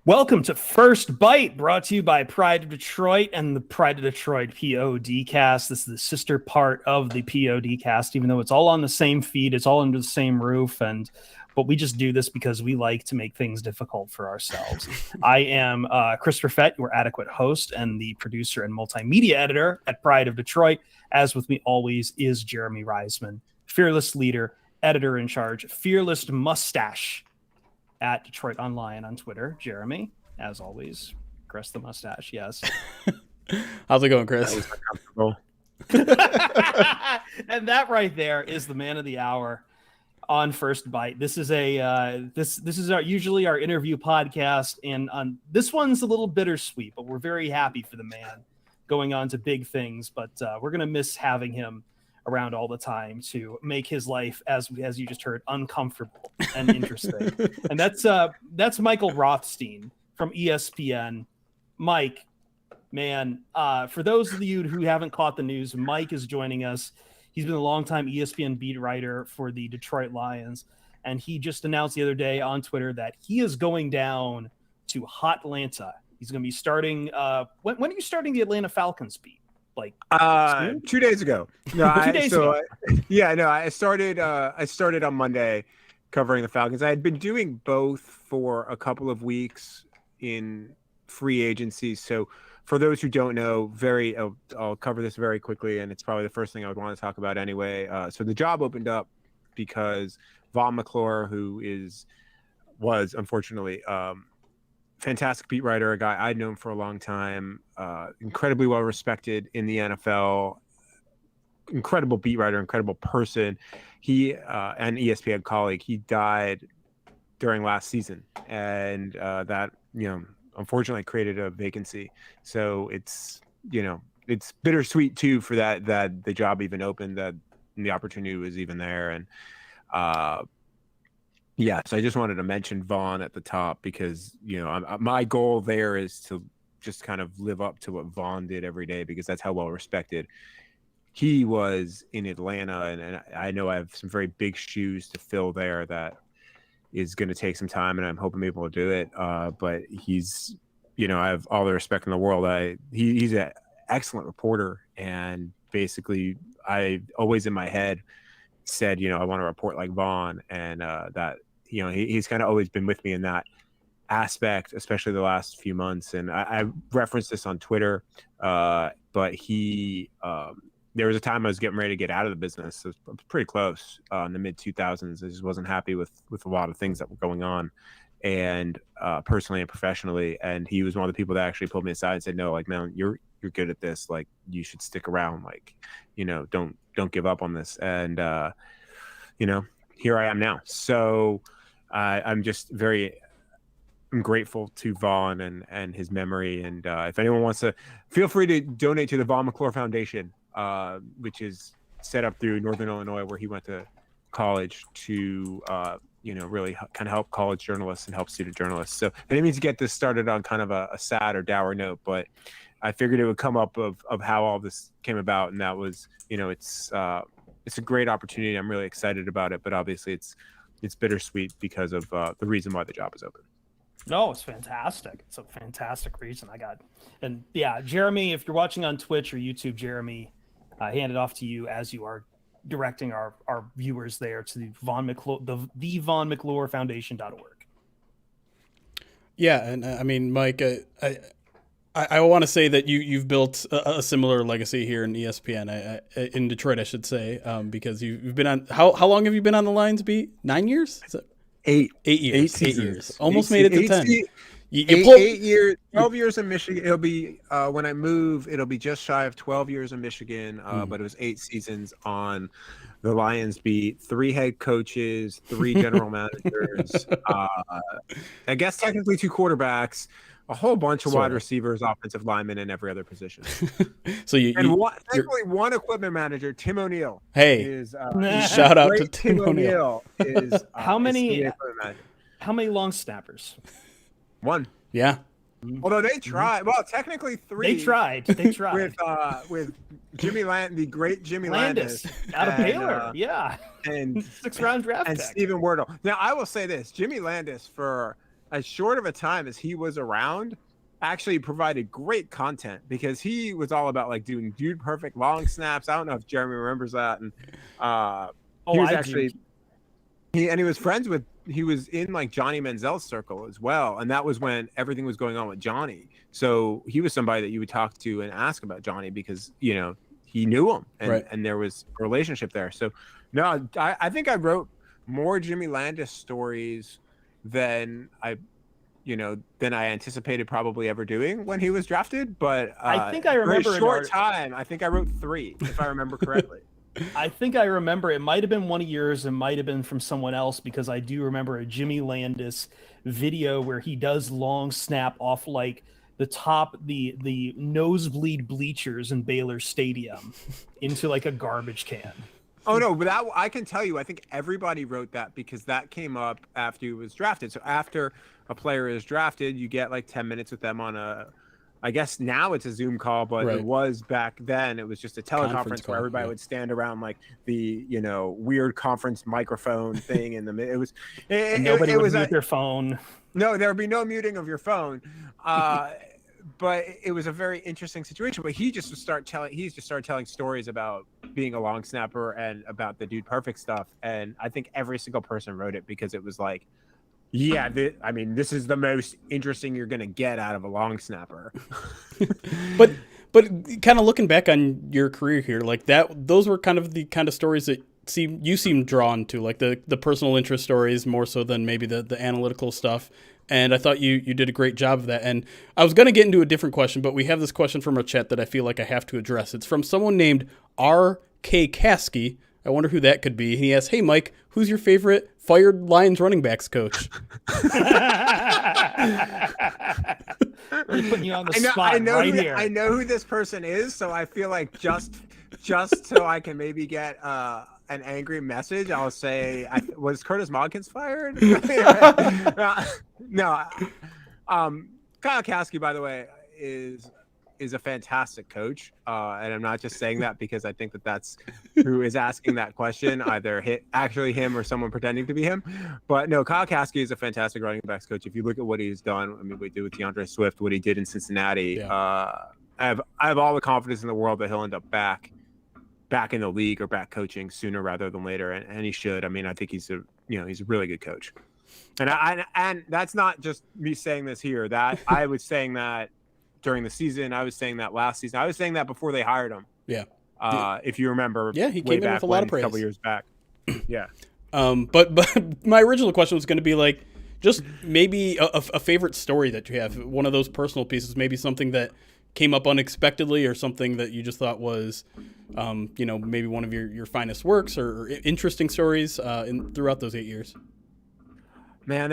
Welcome to First Bite, brought to you by Pride of Detroit and the Pride of Detroit POD cast. This is the sister part of the POD cast, even though it's all on the same feed, it's all under the same roof, but we just do this because we like to make things difficult for ourselves. I am Christopher Fett, your adequate host and the producer and multimedia editor at Pride of Detroit. As with me always is Jeremy Reisman, fearless leader, editor in charge, fearless mustache at Detroit Online on Twitter. Jeremy, as always, caress the mustache. Yes. How's it going, Chris? And that right there is the man of the hour on First Bite. This is usually our interview podcast, and on this one's a little bittersweet, but we're very happy for the man going on to big things. But we're gonna miss having him around all the time to make his life, as you just heard, uncomfortable and interesting. And that's Michael Rothstein from ESPN. Mike, man, for those of you who haven't caught the news, Mike is joining us. He's been a longtime ESPN beat writer for the Detroit Lions, and he just announced the other day on Twitter that he is going down to Hotlanta. He's going to be starting. When are you starting the Atlanta Falcons beat? Like 2 days ago. No, 2 days ago. I started on Monday covering the Falcons. I had been doing both for a couple of weeks in free agency. So for those who don't know, I'll cover this very quickly, and it's probably the first thing I would want to talk about anyway. So the job opened up because Vaughn McClure, who was unfortunately fantastic beat writer, a guy I'd known for a long time, incredibly well respected in the NFL, incredible beat writer, incredible person. He an ESPN colleague. He died during last season, and that unfortunately created a vacancy. So it's bittersweet too for that the job even opened, that the opportunity was even there, and yeah, so I just wanted to mention Vaughn at the top because, my goal there is to just kind of live up to what Vaughn did every day, because that's how well respected he was in Atlanta. And I know I have some very big shoes to fill there that is going to take some time, and I'm hoping I'm able to do it. But he's, I have all the respect in the world. He's an excellent reporter, and basically I always in my head said, I want to report like Vaughn, and that he's kind of always been with me in that aspect, especially the last few months. And I referenced this on Twitter, but there was a time I was getting ready to get out of the business. It was pretty close in the mid 2000s. I just wasn't happy with a lot of things that were going on, and personally and professionally. And he was one of the people that actually pulled me aside and said, "No, like, man, you're good at this. Like, you should stick around. Like, don't give up on this." And here I am now. So I'm just I'm grateful to Vaughn and his memory. And if anyone wants to, feel free to donate to the Vaughn McClure Foundation, which is set up through Northern Illinois, where he went to college, to really kind of help college journalists and help student journalists. So I didn't mean to get this started on kind of a sad or dour note, but I figured it would come up of how all this came about. And that was, it's a great opportunity. I'm really excited about it, but obviously it's bittersweet because of the reason why the job is open. No, it's fantastic. It's a fantastic reason. And yeah, Jeremy, if you're watching on Twitch or YouTube, Jeremy, hand it off to you as you are directing our viewers there to the Vaughn McClure Foundation.org. Yeah, and I mean, Mike, I want to say that you've built a similar legacy here in ESPN, in Detroit, I should say, because you've been on. How long have you been on the Lions beat? 9 years? Is it? 8 years. 8 years. Almost made it to 10. 8 years. 12 years in Michigan. It'll be when I move, it'll be just shy of 12 years in Michigan. But it was 8 seasons on the Lions beat, 3 head coaches, 3 general managers. I guess technically 2 quarterbacks, a whole bunch of wide receivers, offensive linemen, and every other position. So thankfully one equipment manager, Tim O'Neill. Hey, shout out to Tim O'Neill. How many long snappers? 1. Yeah. Although they tried. Well, technically 3. They tried. with the great Jimmy Landis out of Baylor. Yeah. And 6th round draft and pick. Stephen Wordle. Now I will say this: Jimmy Landis, for as short of a time as he was around, actually provided great content because he was all about like doing dude perfect long snaps. I don't know if Jeremy remembers that. And he was actually he was friends with, he was in like Johnny Manziel's circle as well, and that was when everything was going on with Johnny. So he was somebody that you would talk to and ask about Johnny because he knew him, and there was a relationship there. So no, I think I wrote more Jimmy Landis stories than I anticipated probably ever doing when he was drafted. But I think I remember for a short time, I think I wrote 3, if I remember correctly. I think I remember it might have been one of yours, it might have been from someone else, because I do remember a Jimmy Landis video where he does long snap off like the top, the nosebleed bleachers in Baylor Stadium into like a garbage can. Oh no, but that, I can tell you, I think everybody wrote that because that came up after he was drafted. So after a player is drafted, you get like 10 minutes with them on I guess now it's a Zoom call, but it was back then. It was just a teleconference where everybody would stand around like the weird conference microphone thing in the. It was nobody would mute their phone. No, there would be no muting of your phone. But it was a very interesting situation. But he just started telling stories about being a long snapper and about the dude perfect stuff. And I think every single person wrote it because it was like, yeah, this is the most interesting you're going to get out of a long snapper. but kind of looking back on your career here, like those were kind of the kind of stories that you seem drawn to, like the personal interest stories more so than maybe the analytical stuff. And I thought you did a great job of that. And I was going to get into a different question, but we have this question from our chat that I feel like I have to address. It's from someone named R.K. Kasky. I wonder who that could be. He asks, "Hey, Mike, who's your favorite fired Lions running backs coach?" Really putting you on the spot here. I know who this person is, so I feel like just so I can maybe get an angry message, I'll say, was Curtis Modkins fired? No. Kyle Kasky, by the way, is a fantastic coach, and I'm not just saying that because I think that's who is asking that question, either actually him or someone pretending to be him. But no, Kyle Kasky is a fantastic running backs coach. If you look at what he's done, what he did with DeAndre Swift, what he did in Cincinnati, I have all the confidence in the world that he'll end up back in the league or back coaching sooner rather than later, and he should. I think he's a really good coach. And that's not just me saying this here. That I was saying that during the season. I was saying that last season. I was saying that before they hired him. Yeah. If you remember. Yeah, he came in with a lot of praise. A couple years back. Yeah. But my original question was going to be like, just maybe a favorite story that you have, one of those personal pieces, maybe something that came up unexpectedly or something that you just thought was, maybe one of your finest works or interesting stories throughout those 8 years. Man,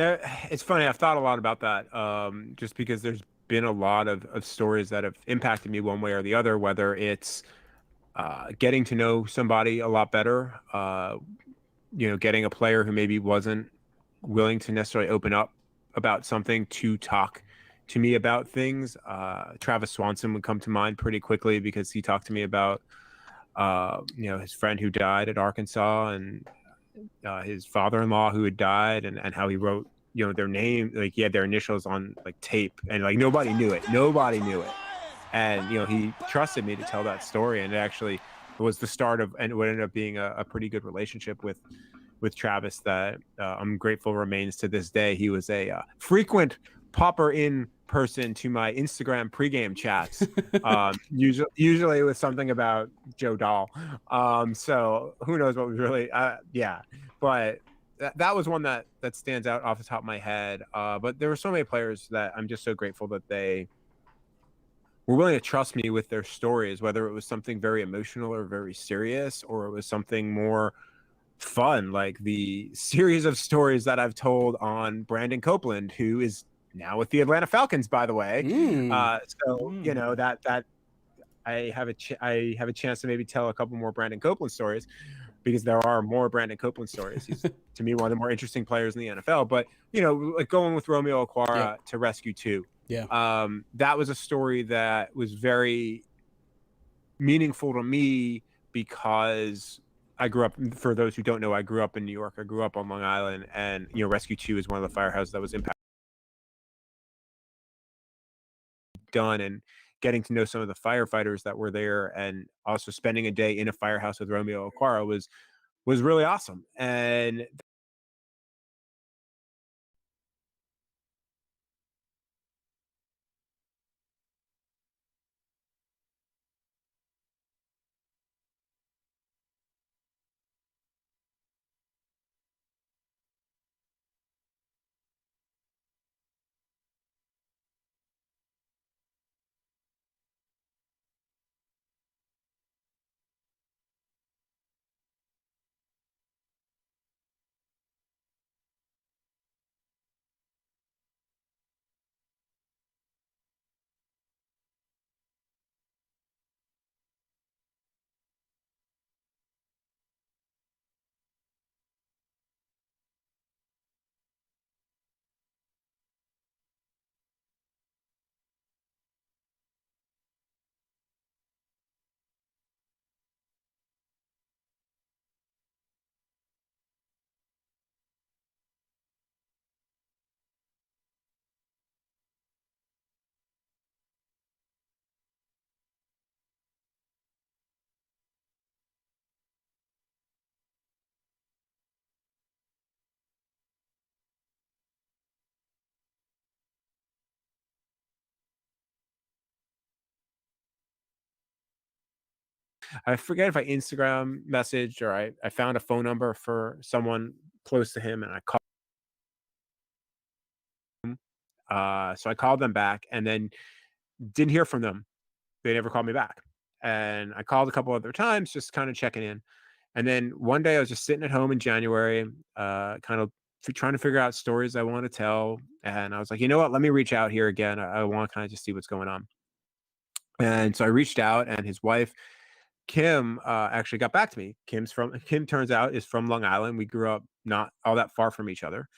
it's funny. I've thought a lot about that, just because there's been a lot of stories that have impacted me one way or the other, whether it's getting to know somebody a lot better, getting a player who maybe wasn't willing to necessarily open up about something to talk to me about things. Travis Swanson would come to mind pretty quickly because he talked to me about his friend who died at Arkansas and his father-in-law who had died, and how he wrote their name, like he had their initials on like tape, and like nobody knew it, and he trusted me to tell that story, and it actually was the start of, and what ended up being a pretty good relationship with Travis that I'm grateful remains to this day. He was a frequent popper in person to my Instagram pregame chats. Usually it was something about Joe Dahl. So who knows what was really, but that was one that stands out off the top of my head. But there were so many players that I'm just so grateful that they were willing to trust me with their stories, whether it was something very emotional or very serious, or it was something more fun, like the series of stories that I've told on Brandon Copeland, who is now with the Atlanta Falcons, by the way. That I have a chance to maybe tell a couple more Brandon Copeland stories, because there are more Brandon Copeland stories. He's to me one of the more interesting players in the NFL. But like going with Romeo Okwara to Rescue 2. Yeah. That was a story that was very meaningful to me because I grew up, for those who don't know, I grew up in New York. I grew up on Long Island, and Rescue 2 is one of the firehouses that was impacted done, and getting to know some of the firefighters that were there, and also spending a day in a firehouse with Romeo Okwara was really awesome. And I forget if I Instagram messaged or I found a phone number for someone close to him, and I called him. So I called them back and then didn't hear from them. They never called me back. And I called a couple other times, just kind of checking in. And then one day I was just sitting at home in January, kind of trying to figure out stories I want to tell. And I was like, you know what? Let me reach out here again. I want to kind of just see what's going on. And so I reached out, and his wife, Kim, actually got back to me. Kim turns out is from Long Island. We grew up not all that far from each other.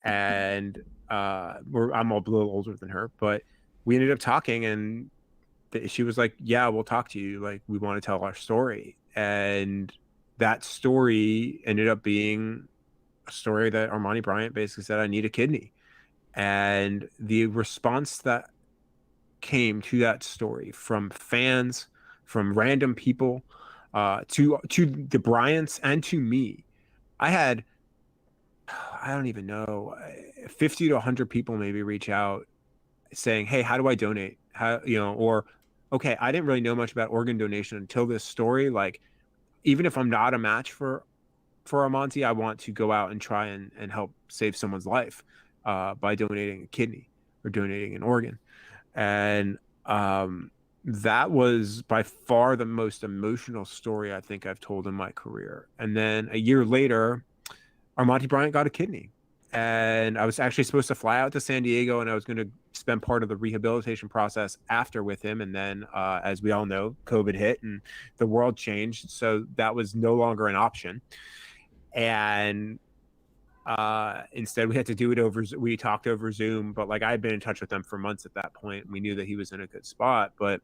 And I'm a little older than her, but we ended up talking, and she was like, yeah, we'll talk to you. Like, we want to tell our story. And that story ended up being a story that Armani Bryant basically said, I need a kidney. And the response that came to that story from fans, from random people, to the Bryants and to me, I had, I don't even know, 50 to 100 people maybe reach out saying, hey, how do I donate? How, or, okay, I didn't really know much about organ donation until this story. Like, even if I'm not a match for Armonti, I want to go out and try and help save someone's life by donating a kidney or donating an organ. And that was by far the most emotional story I think I've told in my career. And then a year later, Armani Bryant got a kidney. And I was actually supposed to fly out to San Diego, and I was going to spend part of the rehabilitation process after with him. And then, as we all know, COVID hit and the world changed. So that was no longer an option. And instead, we had to do it we talked over Zoom. But like, I had been in touch with them for months at that point. We knew that he was in a good spot. But,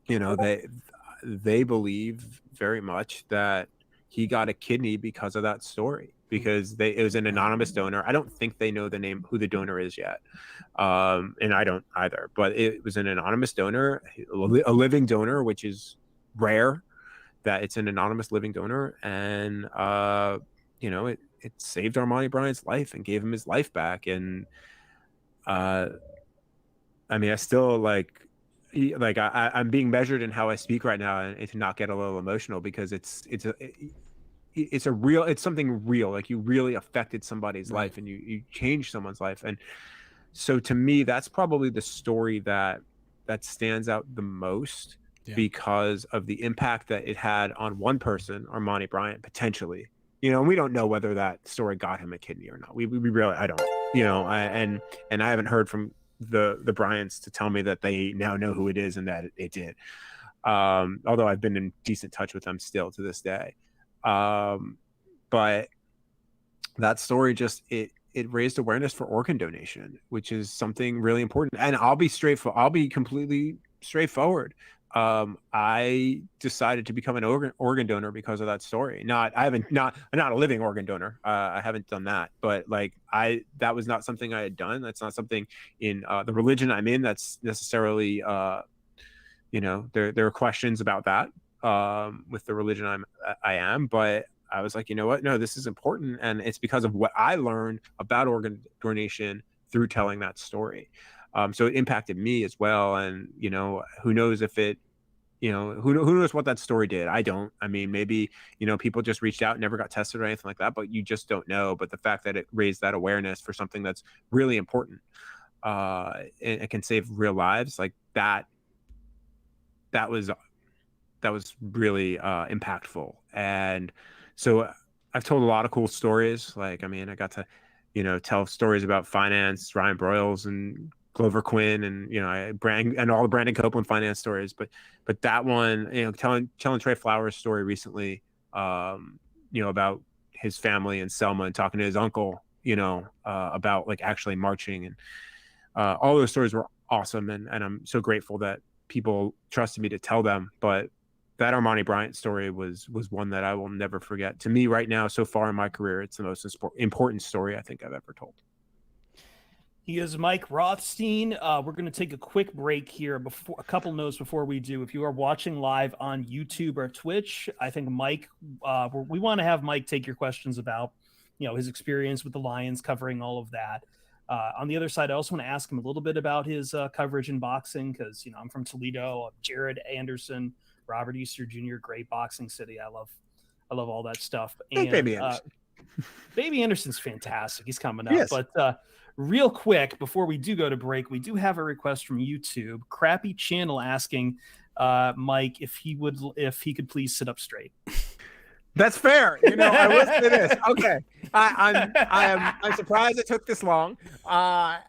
they believe very much that he got a kidney because of that story. Because it was an anonymous donor. I don't think they know who the donor is yet, and I don't either. But it was an anonymous donor, a living donor, which is rare. That it's an anonymous living donor, and it saved Armani Bryant's life and gave him his life back. And I mean, I still I'm being measured in how I speak right now, and to not get a little emotional, because it's something real. Like, you really affected somebody's life, and you changed someone's life. And so to me, that's probably the story that stands out the most, because of the impact that it had on one person, Armani Bryant, potentially. And we don't know whether that story got him a kidney or not. We really, I don't, and I haven't heard from the Bryants to tell me that they now know who it is and that it did. Although I've been in decent touch with them still to this day. But that story just, it raised awareness for organ donation, which is something really important. And I'll be completely straightforward. I decided to become an organ donor because of that story. Not I'm not a living organ donor. I haven't done that, but like that was not something I had done. That's not something in the religion I'm in that's necessarily there are questions about that with the religion I am, but I was like, you know what? No, this is important, and it's because of what I learned about organ donation through telling that story. So it impacted me as well, and who knows if it, who knows what that story did? I don't. I mean, maybe people just reached out, and never got tested or anything like that, but you just don't know. But the fact that it raised that awareness for something that's really important, and it can save real lives, like that was really impactful. And so I've told a lot of cool stories. Like, I mean, I got to tell stories about finance, Ryan Broyles and Glover Quinn, and and all the Brandon Copeland finance stories. But that one, telling Trey Flowers' story recently, about his family in Selma, and talking to his uncle, about like actually marching, and all those stories were awesome. And I'm so grateful that people trusted me to tell them. But that Armani Bryant story was one that I will never forget. To me right now, so far in my career, it's the most important story I think I've ever told. He is Mike Rothstein. We're going to take a quick break here. A couple notes before we do. If you are watching live on YouTube or Twitch, I think Mike, we want to have Mike take your questions about, his experience with the Lions, covering all of that. On the other side, I also want to ask him a little bit about his coverage in boxing, because, I'm from Toledo. Jared Anderson, Robert Easter Jr., great boxing city. I love all that stuff. And Baby Anderson. Baby Anderson's fantastic. He's coming up. Yes. But real quick, before we do go to break, we do have a request from YouTube. Crappy Channel asking Mike if he could please sit up straight. That's fair. I will say this. Okay. I'm surprised it took this long. I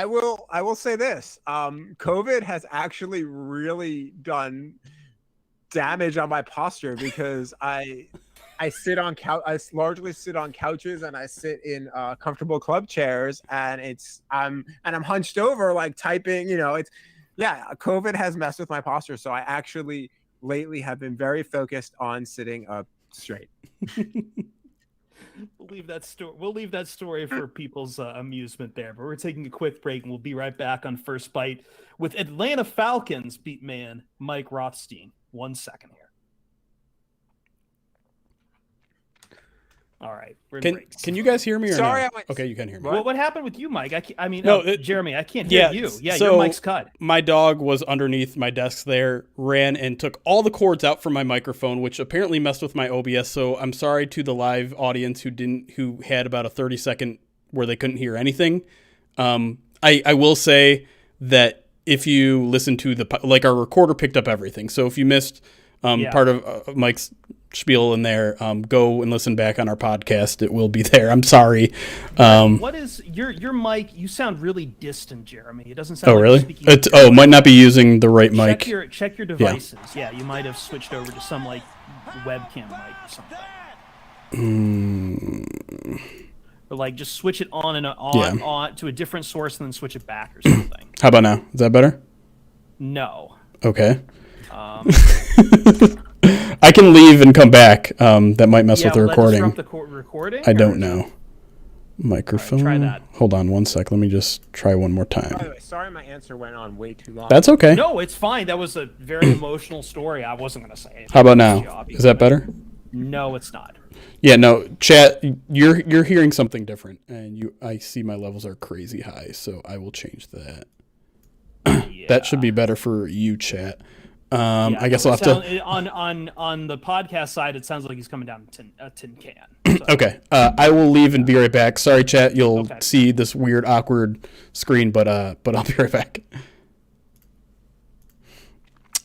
will say this. COVID has actually really done damage on my posture, because I sit on I largely sit on couches, and I sit in comfortable club chairs, and I'm hunched over, like typing. COVID has messed with my posture. So I actually lately have been very focused on sitting up straight. We'll leave that story for people's amusement there. But we're taking a quick break, and we'll be right back on First Bite with Atlanta Falcons beat man Mike Rothstein. 1 second here. All right. Can you guys hear me? Or Sorry, no? Okay, you can hear me. Well, what happened with you, Mike? Jeremy, I can't Yeah, hear you. Yeah, so your mic's cut. My dog was underneath my desk there, ran and took all the cords out from my microphone, which apparently messed with my OBS. So I'm sorry to the live audience who had about a 30-second where they couldn't hear anything. I will say that if you listen to our recorder picked up everything. So if you missed part of Mike's spiel in there, go and listen back on our podcast. It will be there. I'm sorry. What is your mic? You sound really distant, Jeremy. It doesn't sound. Oh, like really? You're speaking Might not be using the right mic. Check your devices. Yeah, you might have switched over to some like webcam mic or something. Or like just switch it on and on to a different source, and then switch it back or something. How about now? Is that better? No. Okay. I can leave and come back. That might mess with the recording. Disrupt the recording? I don't know. Microphone. Right, try that. Hold on 1 sec. Let me just try one more time. By the way, sorry my answer went on way too long. That's okay. No, it's fine. That was a very emotional story. I wasn't going to say anything. How about now? Is that better? No, it's not. Yeah, no, chat, you're hearing something different, and I see my levels are crazy high, so I will change that. Yeah. That should be better for you, chat. I guess I'll have to. On the podcast side, it sounds like he's coming down a tin can. So. Okay, I will leave and be right back. Sorry, chat. You'll see this weird, awkward screen, but I'll be right back.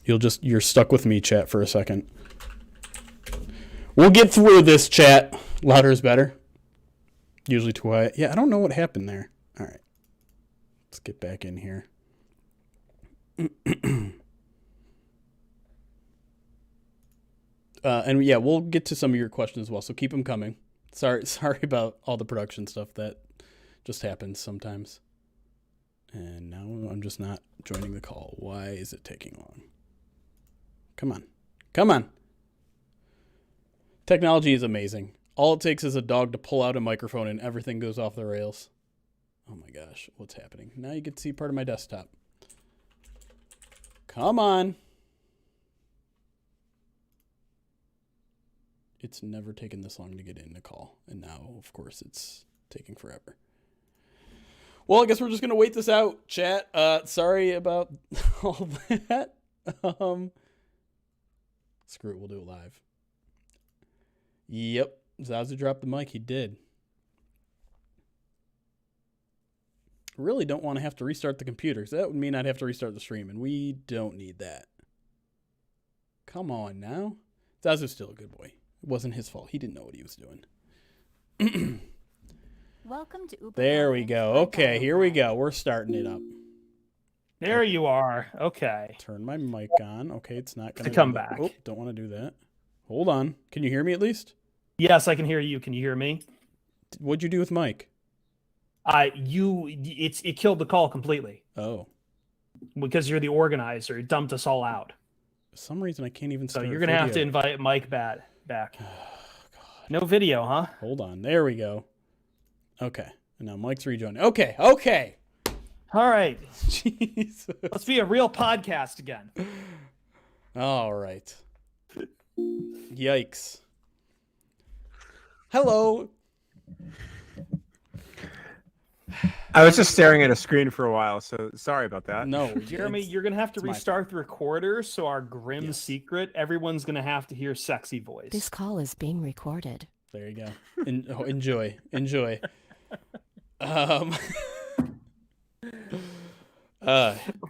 You're stuck with me, chat, for a second. We'll get through this, chat. Louder is better. Usually too quiet. Yeah, I don't know what happened there. All right, let's get back in here. And yeah, we'll get to some of your questions as well, so keep them coming. Sorry about all the production stuff that just happens sometimes. And now I'm just not joining the call. Why is it taking long? Come on. Come on. Technology is amazing. All it takes is a dog to pull out a microphone and everything goes off the rails. Oh my gosh, what's happening? Now you get to see part of my desktop. Come on. It's never taken this long to get in a call. And now, of course, it's taking forever. Well, I guess we're just going to wait this out, chat. Sorry about all that. Screw it, we'll do it live. Yep, Zazu dropped the mic. He did. Really don't want to have to restart the computer, because that would mean I'd have to restart the stream, and we don't need that. Come on now. Zazu's still a good boy. It wasn't his fault. He didn't know what he was doing. Welcome to Uber. There we go. Okay, here we go. We're starting it up. There you are. Okay. Turn my mic on. Okay, it's not going to come back. Oh, don't want to do that. Hold on. Can you hear me at least? Yes, I can hear you. Can you hear me? What'd you do with Mike? It killed the call completely. Oh. Because you're the organizer. It dumped us all out. For some reason, I can't even So start you're going to have to invite Mike back. Oh, God. No video, huh? Hold on. There we go. Okay. And now Mike's rejoining. Okay. Okay. All right. Jesus. Let's be a real podcast again. All right. Yikes. Hello. I was just staring at a screen for a while, so sorry about that. No, Jeremy, you're going to have to restart the recorder, so our grim secret, everyone's going to have to hear sexy voice. This call is being recorded. There you go. Enjoy. Enjoy. Of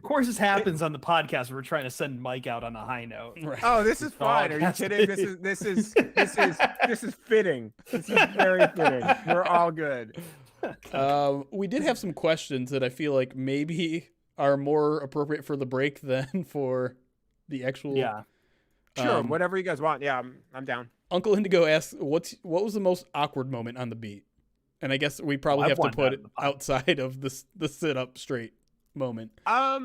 course, this happens on the podcast. We're trying to send Mike out on a high note. Right. Oh, this is fine. Are you kidding? This is fitting. This is very fitting. We're all good. We did have some questions that I feel like maybe are more appropriate for the break than for the actual. Yeah. Sure. Whatever you guys want. Yeah, I'm down. Uncle Indigo asks, what was the most awkward moment on the beat? And I guess we probably have to put it outside of the sit up straight moment. I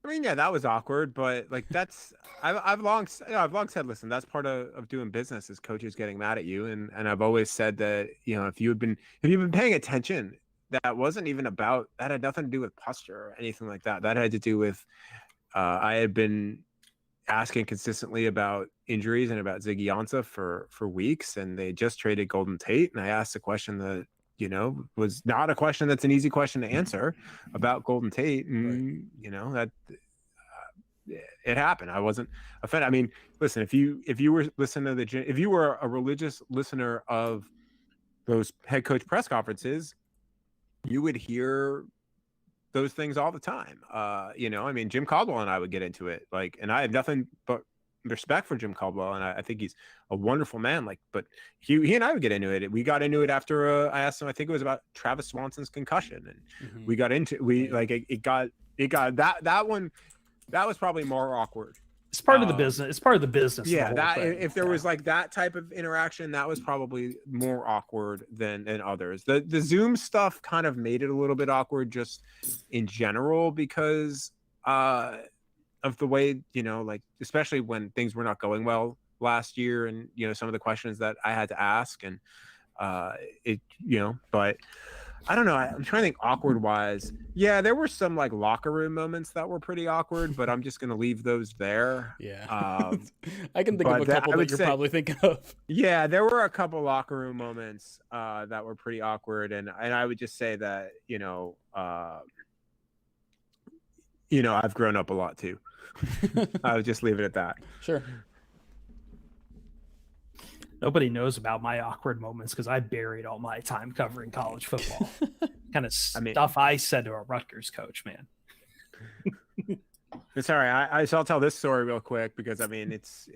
mean, yeah, that was awkward, but like I've long said, listen, that's part of doing business is coaches getting mad at you, and I've always said that, you know, if you've been paying attention, that wasn't even about, that had nothing to do with posture or anything like that. That had to do with I had been asking consistently about injuries and about Ziggy Ansah for weeks, and they just traded Golden Tate, and I asked a question that, you know, was not a question that's an easy question to answer about Golden Tate, and right. You know, that it happened. I wasn't offended. I mean, listen, if you were listening to if you were a religious listener of those head coach press conferences, you would hear those things all the time. You know, I mean, Jim Caldwell and I would get into it, like, and I have nothing but respect for Jim Caldwell, and I think he's a wonderful man. Like, but he and I would get into it. We got into it after I asked him. I think it was about Travis Swanson's concussion, and we got into like it got that one. That was probably more awkward. It's part of the business. It's part of the business. Yeah, that if there was like that type of interaction, that was probably more awkward than others. The Zoom stuff kind of made it a little bit awkward just in general because of the way, you know, like especially when things were not going well last year, and you know, some of the questions that I had to ask, and it, you know, but I don't know. I'm trying to think awkward wise. Yeah, there were some like locker room moments that were pretty awkward, but I'm just going to leave those there. Yeah. I can think of a couple that you're probably thinking of. Yeah, there were a couple locker room moments that were pretty awkward. And I would just say that, you know, I've grown up a lot too. I would just leave it at that. Sure. Nobody knows about my awkward moments because I buried all my time covering college football. Kind of stuff I said to a Rutgers coach, man. It's all right. So I'll tell this story real quick because I mean it's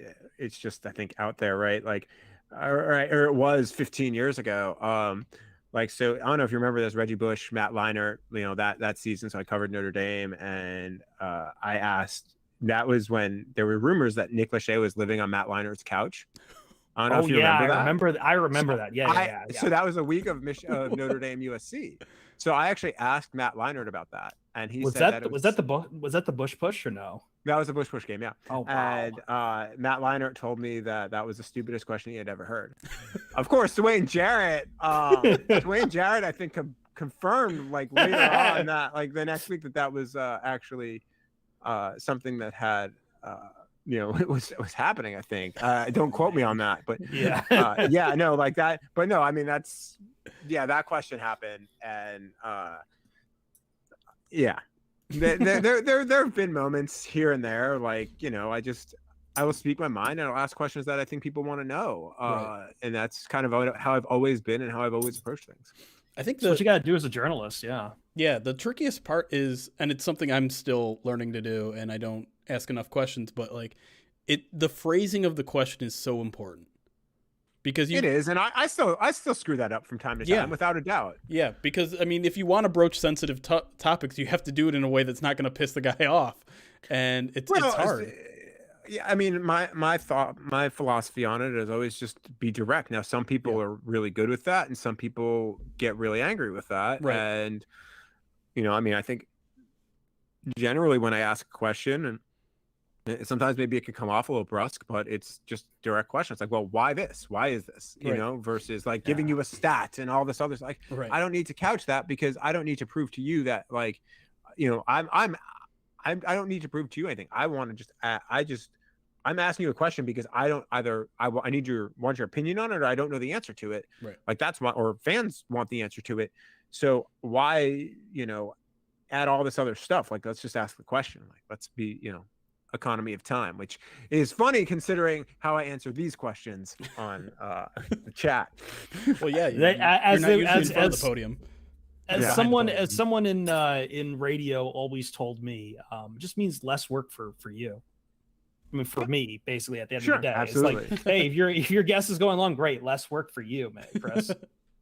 just, I think, out there, right? Like, or it was 15 years ago. Like, so I don't know if you remember this, Reggie Bush, Matt Leinart, you know, that season. So I covered Notre Dame, and I asked. That was when there were rumors that Nick Lachey was living on Matt Leinart's couch. I don't know if you remember that. I remember that. Yeah. So that was a week of Notre Dame USC. So I actually asked Matt Leinart about that, and he said was that the Bush push or no? That was a push game, yeah. Oh, wow. And Matt Leinart told me that was the stupidest question he had ever heard. Of course, Dwayne Jarrett, I think confirmed like later on that like the next week that was actually something that had it was happening. I think. Don't quote me on that, but yeah, no, like that. But no, I mean that question happened, and yeah. there have been moments here and there, like I will speak my mind and I'll ask questions that I think people want to know, Right. and that's kind of how I've always been and how I've always approached things. I think That's what you got to do as a journalist. Yeah, the trickiest part is, and it's something I'm still learning to do, and I don't ask enough questions, but like the phrasing of the question is so important. Because it is, and I still screw that up from time to time, without a doubt. Yeah, because I mean, if you want to broach sensitive topics, you have to do it in a way that's not going to piss the guy off, and it's hard. Yeah, I mean, my philosophy on it is always just be direct. Now, some people are really good with that, and some people get really angry with that. Right. And I mean, I think generally when I ask a question, and sometimes maybe it can come off a little brusque, but it's just direct questions. It's like, well, why this? Why is this? Versus like giving you a stat and all this other stuff. Like, I don't need to couch that because I don't need to prove to you that like, I don't need to prove to you anything. I want to I'm asking you a question because I need want your opinion on it, or I don't know the answer to it. Right. Like that's why, or fans want the answer to it. So why, add all this other stuff? Like, let's just ask the question. Like, let's be, economy of time, which is funny considering how I answer these questions on the chat. Well, yeah, as the podium. As someone in radio always told me, it just means less work for you. I mean, for me, basically, at the end of the day, absolutely. It's like, hey, if your guest is going along, great, less work for you, man, Chris.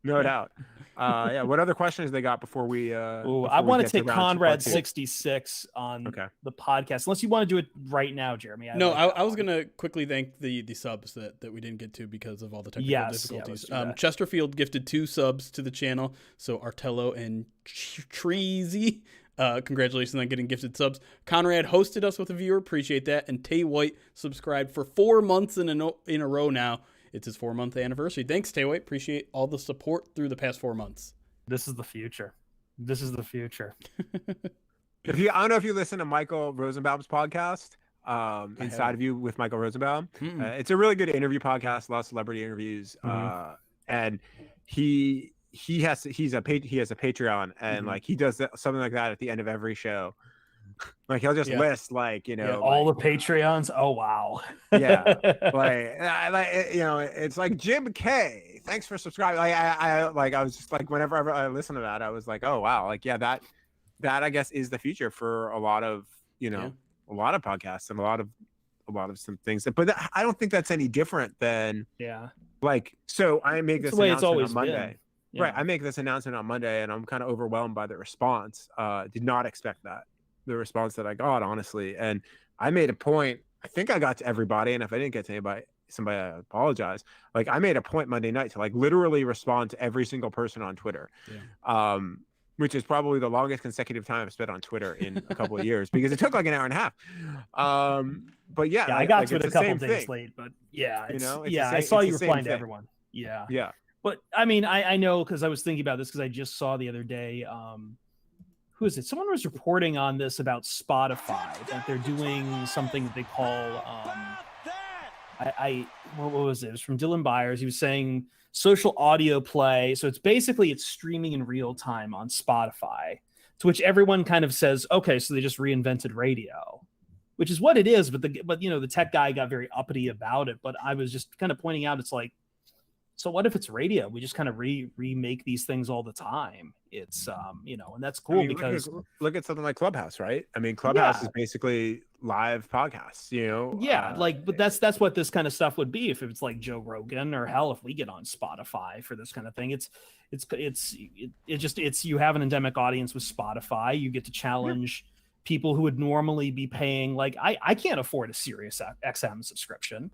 No doubt. What other questions they got before we? I want to take Conrad 66 on the podcast. Unless you want to do it right now, Jeremy. I was gonna quickly thank the subs that we didn't get to because of all the technical difficulties. Chesterfield gifted 2 subs to the channel, so Artello and Treasy. Congratulations on getting gifted subs. Conrad hosted us with a viewer, appreciate that, and Tay White subscribed for 4 months in a row now. It's his 4-month anniversary. Thanks, Tay White. Appreciate all the support through the past 4 months. This is the future. I don't know if you listen to Michael Rosenbaum's podcast, Inside of You with Michael Rosenbaum. It's a really good interview podcast, a lot of celebrity interviews, and he has a Patreon, and like he does something like that at the end of every show. Like he'll just list like all the Patreons. Oh wow. It's like Jim K. Thanks for subscribing. I was just like whenever I listen to that, I was like, oh wow, like that I guess is the future for a lot of a lot of podcasts and a lot of some things. But I don't think that's any different than so I make this announcement on Monday. Yeah. Right, I make this announcement on Monday, and I'm kind of overwhelmed by the response. Did not expect the response that I got, honestly. And I made a point, I think I got to everybody, and if I didn't get to somebody, I apologize. Like I made a point Monday night to like literally respond to every single person on Twitter. Which is probably the longest consecutive time I've spent on Twitter in a couple of years, because it took like an hour and a half. But I got to it a couple days late, but I saw you replying to everyone. Yeah. But I mean, I know, because I was thinking about this because I just saw the other day, who is it? Someone was reporting on this about Spotify, that they're doing something that they call, what was it? It was from Dylan Byers. He was saying social audio play. So it's streaming in real time on Spotify, to which everyone kind of says, okay, so they just reinvented radio, which is what it is. But the tech guy got very uppity about it. But I was just kind of pointing out, it's like, so what if it's radio? We just kind of remake these things all the time. It's and that's cool. Because look at something like Clubhouse, right? I mean, Clubhouse is basically live podcasts, but that's what this kind of stuff would be if it's like Joe Rogan, or hell, if we get on Spotify for this kind of thing. It's you have an endemic audience with Spotify. You get to challenge people who would normally be paying, like I can't afford a Sirius XM subscription.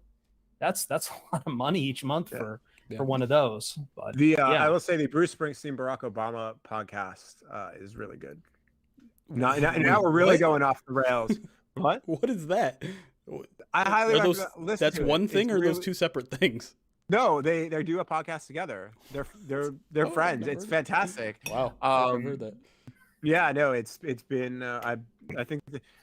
That's a lot of money each month for one of those. But I will say the Bruce Springsteen Barack Obama podcast is really good. Now we're really going off the rails. What? What is that? I highly Are those, recommend listen that's to one it. thing, It's or are those really, two separate things? no, they do a podcast together. They're Oh, I've friends. never It's heard of fantastic. Wow, I've never heard that. Yeah, no, it's been I think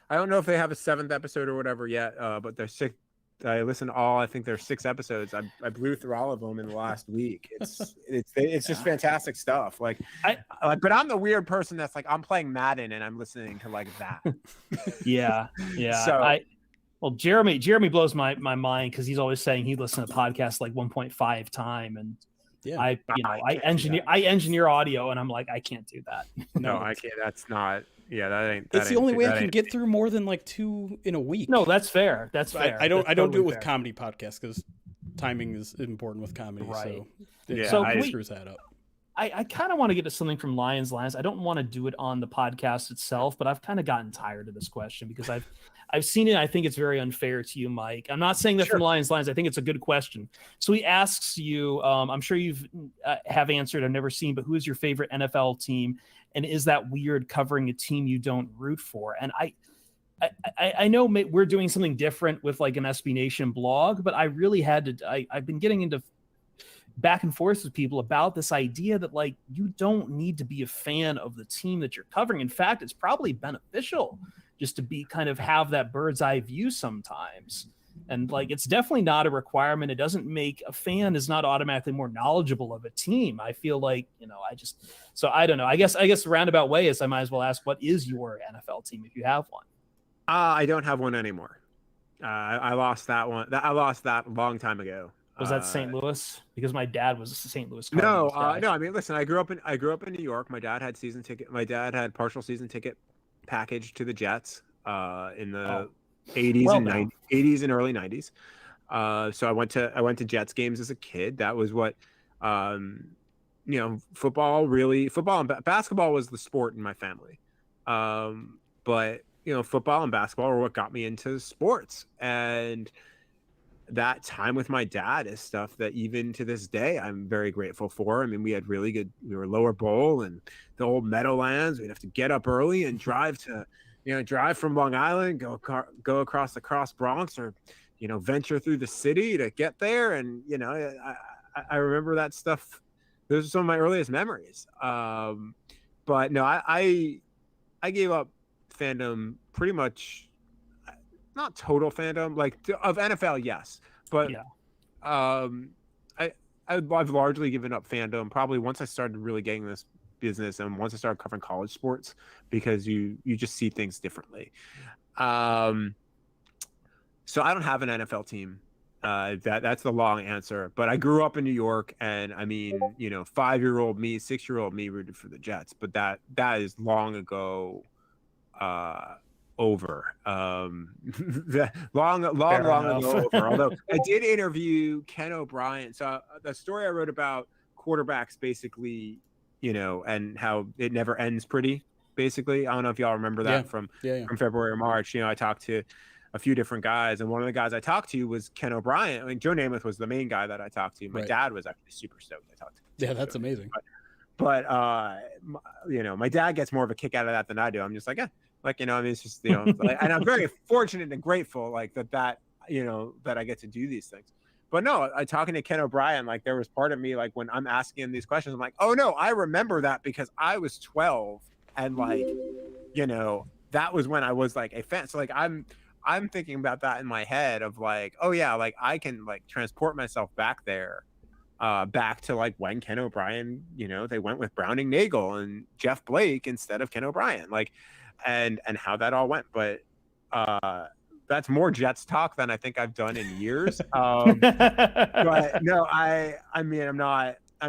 I don't know if they have a seventh episode or whatever yet, but there's six. I listened to all. I think there's 6 episodes. I blew through all of them in the last week. It's just fantastic stuff. Like, but I'm the weird person that's like I'm playing Madden and I'm listening to like that. Yeah. So Well, Jeremy blows my mind because he's always saying he listens to podcasts like 1.5 time, and Yeah, I engineer audio, and I'm like, I can't do that. no, I can't. That's not. Yeah, that ain't. it's the only way I can get through more than like 2 in a week. No, that's fair. That's fair. I don't That's do it totally with fair. comedy podcasts because timing is important with comedy. Right. So Yeah, So it screws that up. I kind of want to get to something from Lions. I don't want to do it on the podcast itself, but I've kind of gotten tired of this question because I've seen it. I think it's very unfair to you, Mike. I'm not saying that from Lions. I think it's a good question. So he asks you, I'm sure you've have answered. I've never seen, but who is your favorite NFL team? And is that weird covering a team you don't root for? And I know we're doing something different with like an SB Nation blog, but I really had to. I've been getting into back and forth with people about this idea that like you don't need to be a fan of the team that you're covering. In fact, it's probably beneficial just to be kind of have that bird's eye view sometimes. And like it's definitely not a requirement. It doesn't make a fan is not automatically more knowledgeable of a team. I feel like, so I don't know. I guess the roundabout way is I might as well ask, what is your NFL team if you have one? I don't have one anymore. I lost that one. I lost that a long time ago. Was that St. Louis? Because my dad was a St. Louis No, Cardinals guy. no. I mean, listen. I grew up in New York. My dad had season ticket. My dad had partial season ticket package to the Jets in the 80s and 90s, 80s and early 90s. So I went to Jets games as a kid. That was what football and basketball was the sport in my family. But football and basketball are what got me into sports, and that time with my dad is stuff that even to this day I'm very grateful for. I mean, we were lower bowl and the old Meadowlands. We'd have to get up early and drive from Long Island, go across the Cross Bronx, or venture through the city to get there. And I remember that stuff. Those are some of my earliest memories. But no, I gave up fandom pretty much. Not total fandom, like of NFL, yes, but I've largely given up fandom probably once I started really getting this business and once I started covering college sports, because you just see things differently. So I don't have an NFL team. That's the long answer, but I grew up in New York, and I mean, 5-year-old me, 6-year-old me rooted for the Jets, but that is long ago. Over long ago over. Although I did interview Ken O'Brien, so the story I wrote about quarterbacks basically, and how it never ends pretty, basically. I don't know if y'all remember that from February or March. I talked to a few different guys, and one of the guys I talked to was Ken O'Brien. I mean, Joe Namath was the main guy that I talked to. My dad was actually super stoked I talked to him. Yeah, that's amazing. But my dad gets more of a kick out of that than I do. I'm just like, I mean, it's just, and I'm very fortunate and grateful, like that I get to do these things. But no, talking to Ken O'Brien, like there was part of me, like when I'm asking him these questions, I'm like, oh no, I remember that because I was 12 and like, that was when I was like a fan. So like, I'm thinking about that in my head of like, oh yeah, like I can like transport myself back there. Back to like when Ken O'Brien, they went with Browning Nagel and Jeff Blake instead of Ken O'Brien, like, and how that all went. But that's more Jets talk than I think I've done in years. But no, I mean, I'm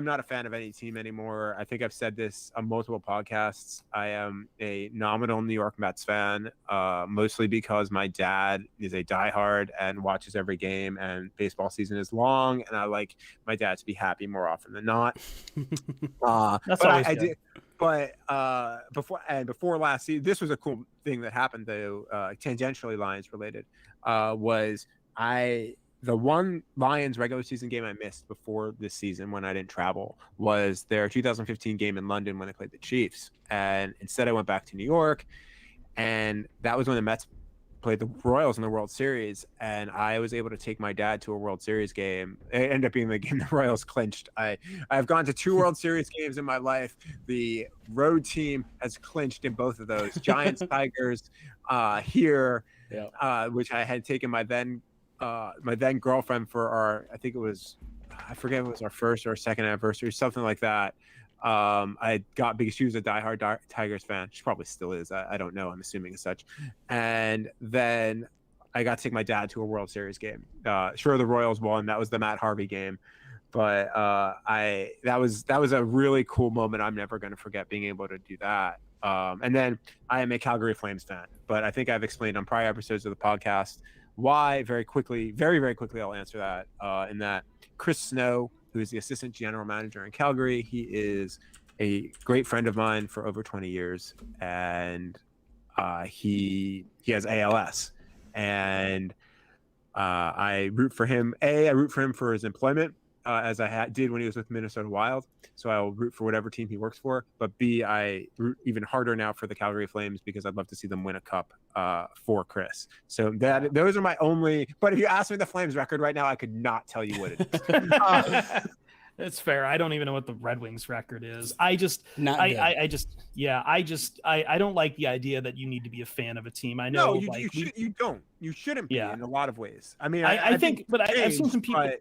not a fan of any team anymore. I think I've said this on multiple podcasts. I am a nominal New York Mets fan, mostly because my dad is a diehard and watches every game, and baseball season is long, and I like my dad to be happy more often than not. That's but always I good. did. But before last season, this was a cool thing that happened though, tangentially Lions related, was the one Lions regular season game I missed before this season when I didn't travel was their 2015 game in London when they played the Chiefs. And instead I went back to New York, and that was when the Mets played the Royals in the World Series, and I was able to take my dad to a World Series game. It ended up being the game the Royals clinched. I've gone to 2 World Series games in my life. The road team has clinched in both of those. Giants, Tigers, here, which I had taken my then girlfriend for I forget if it was our first or second anniversary, something like that. I got because she was a diehard Tigers fan. She probably still is. I don't know. I'm assuming as such. And then I got to take my dad to a World Series game. Sure, the Royals won. That was the Matt Harvey game, but that was a really cool moment. I'm never going to forget being able to do that. And then I am a Calgary Flames fan, but I think I've explained on prior episodes of the podcast why. Very quickly, very quickly, I'll answer that. In that Chris Snow, who is the assistant general manager in Calgary. He is a great friend of mine for over 20 years, and he has ALS, and I root for him. I root for him for his employment, as I did when he was with Minnesota Wild. So I'll root for whatever team he works for. But B, I root even harder now for the Calgary Flames because I'd love to see them win a cup for Chris. So those are my only. But if you ask me the Flames record right now, I could not tell you what it is. It's fair. I don't even know what the Red Wings record is. I don't like the idea that you need to be a fan of a team. I know you don't. You shouldn't be in a lot of ways. I mean, I think I've seen some people.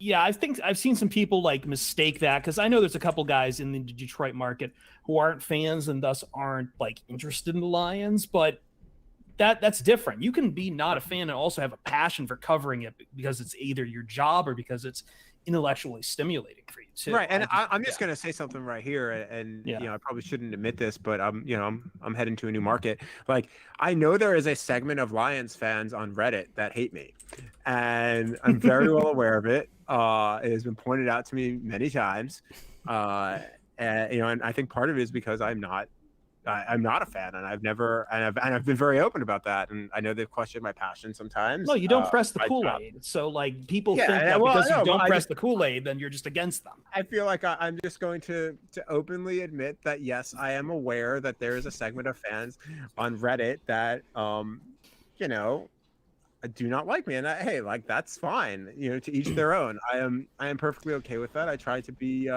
Yeah, I think I've seen some people like mistake that, because I know there's a couple guys in the Detroit market who aren't fans and thus aren't like interested in the Lions, but that's different. You can be not a fan and also have a passion for covering it because it's either your job or because it's intellectually stimulating for you too. Right. And I'm just going to say something right here, and I probably shouldn't admit this, but I'm heading to a new market. Like, I know there is a segment of Lions fans on Reddit that hate me, and I'm very well aware of it. It has been pointed out to me many times. And I think part of it is because I'm not a fan, and I've been very open about that, and I know they've questioned my passion sometimes. No, you don't press the Kool-Aid, so like people think that because you don't press the Kool-Aid, then you're just against them. I feel like I'm just going to openly admit that yes, I am aware that there is a segment of fans on Reddit that do not like me, and hey, like, that's fine. To each their own. I am perfectly okay with that. I try to be.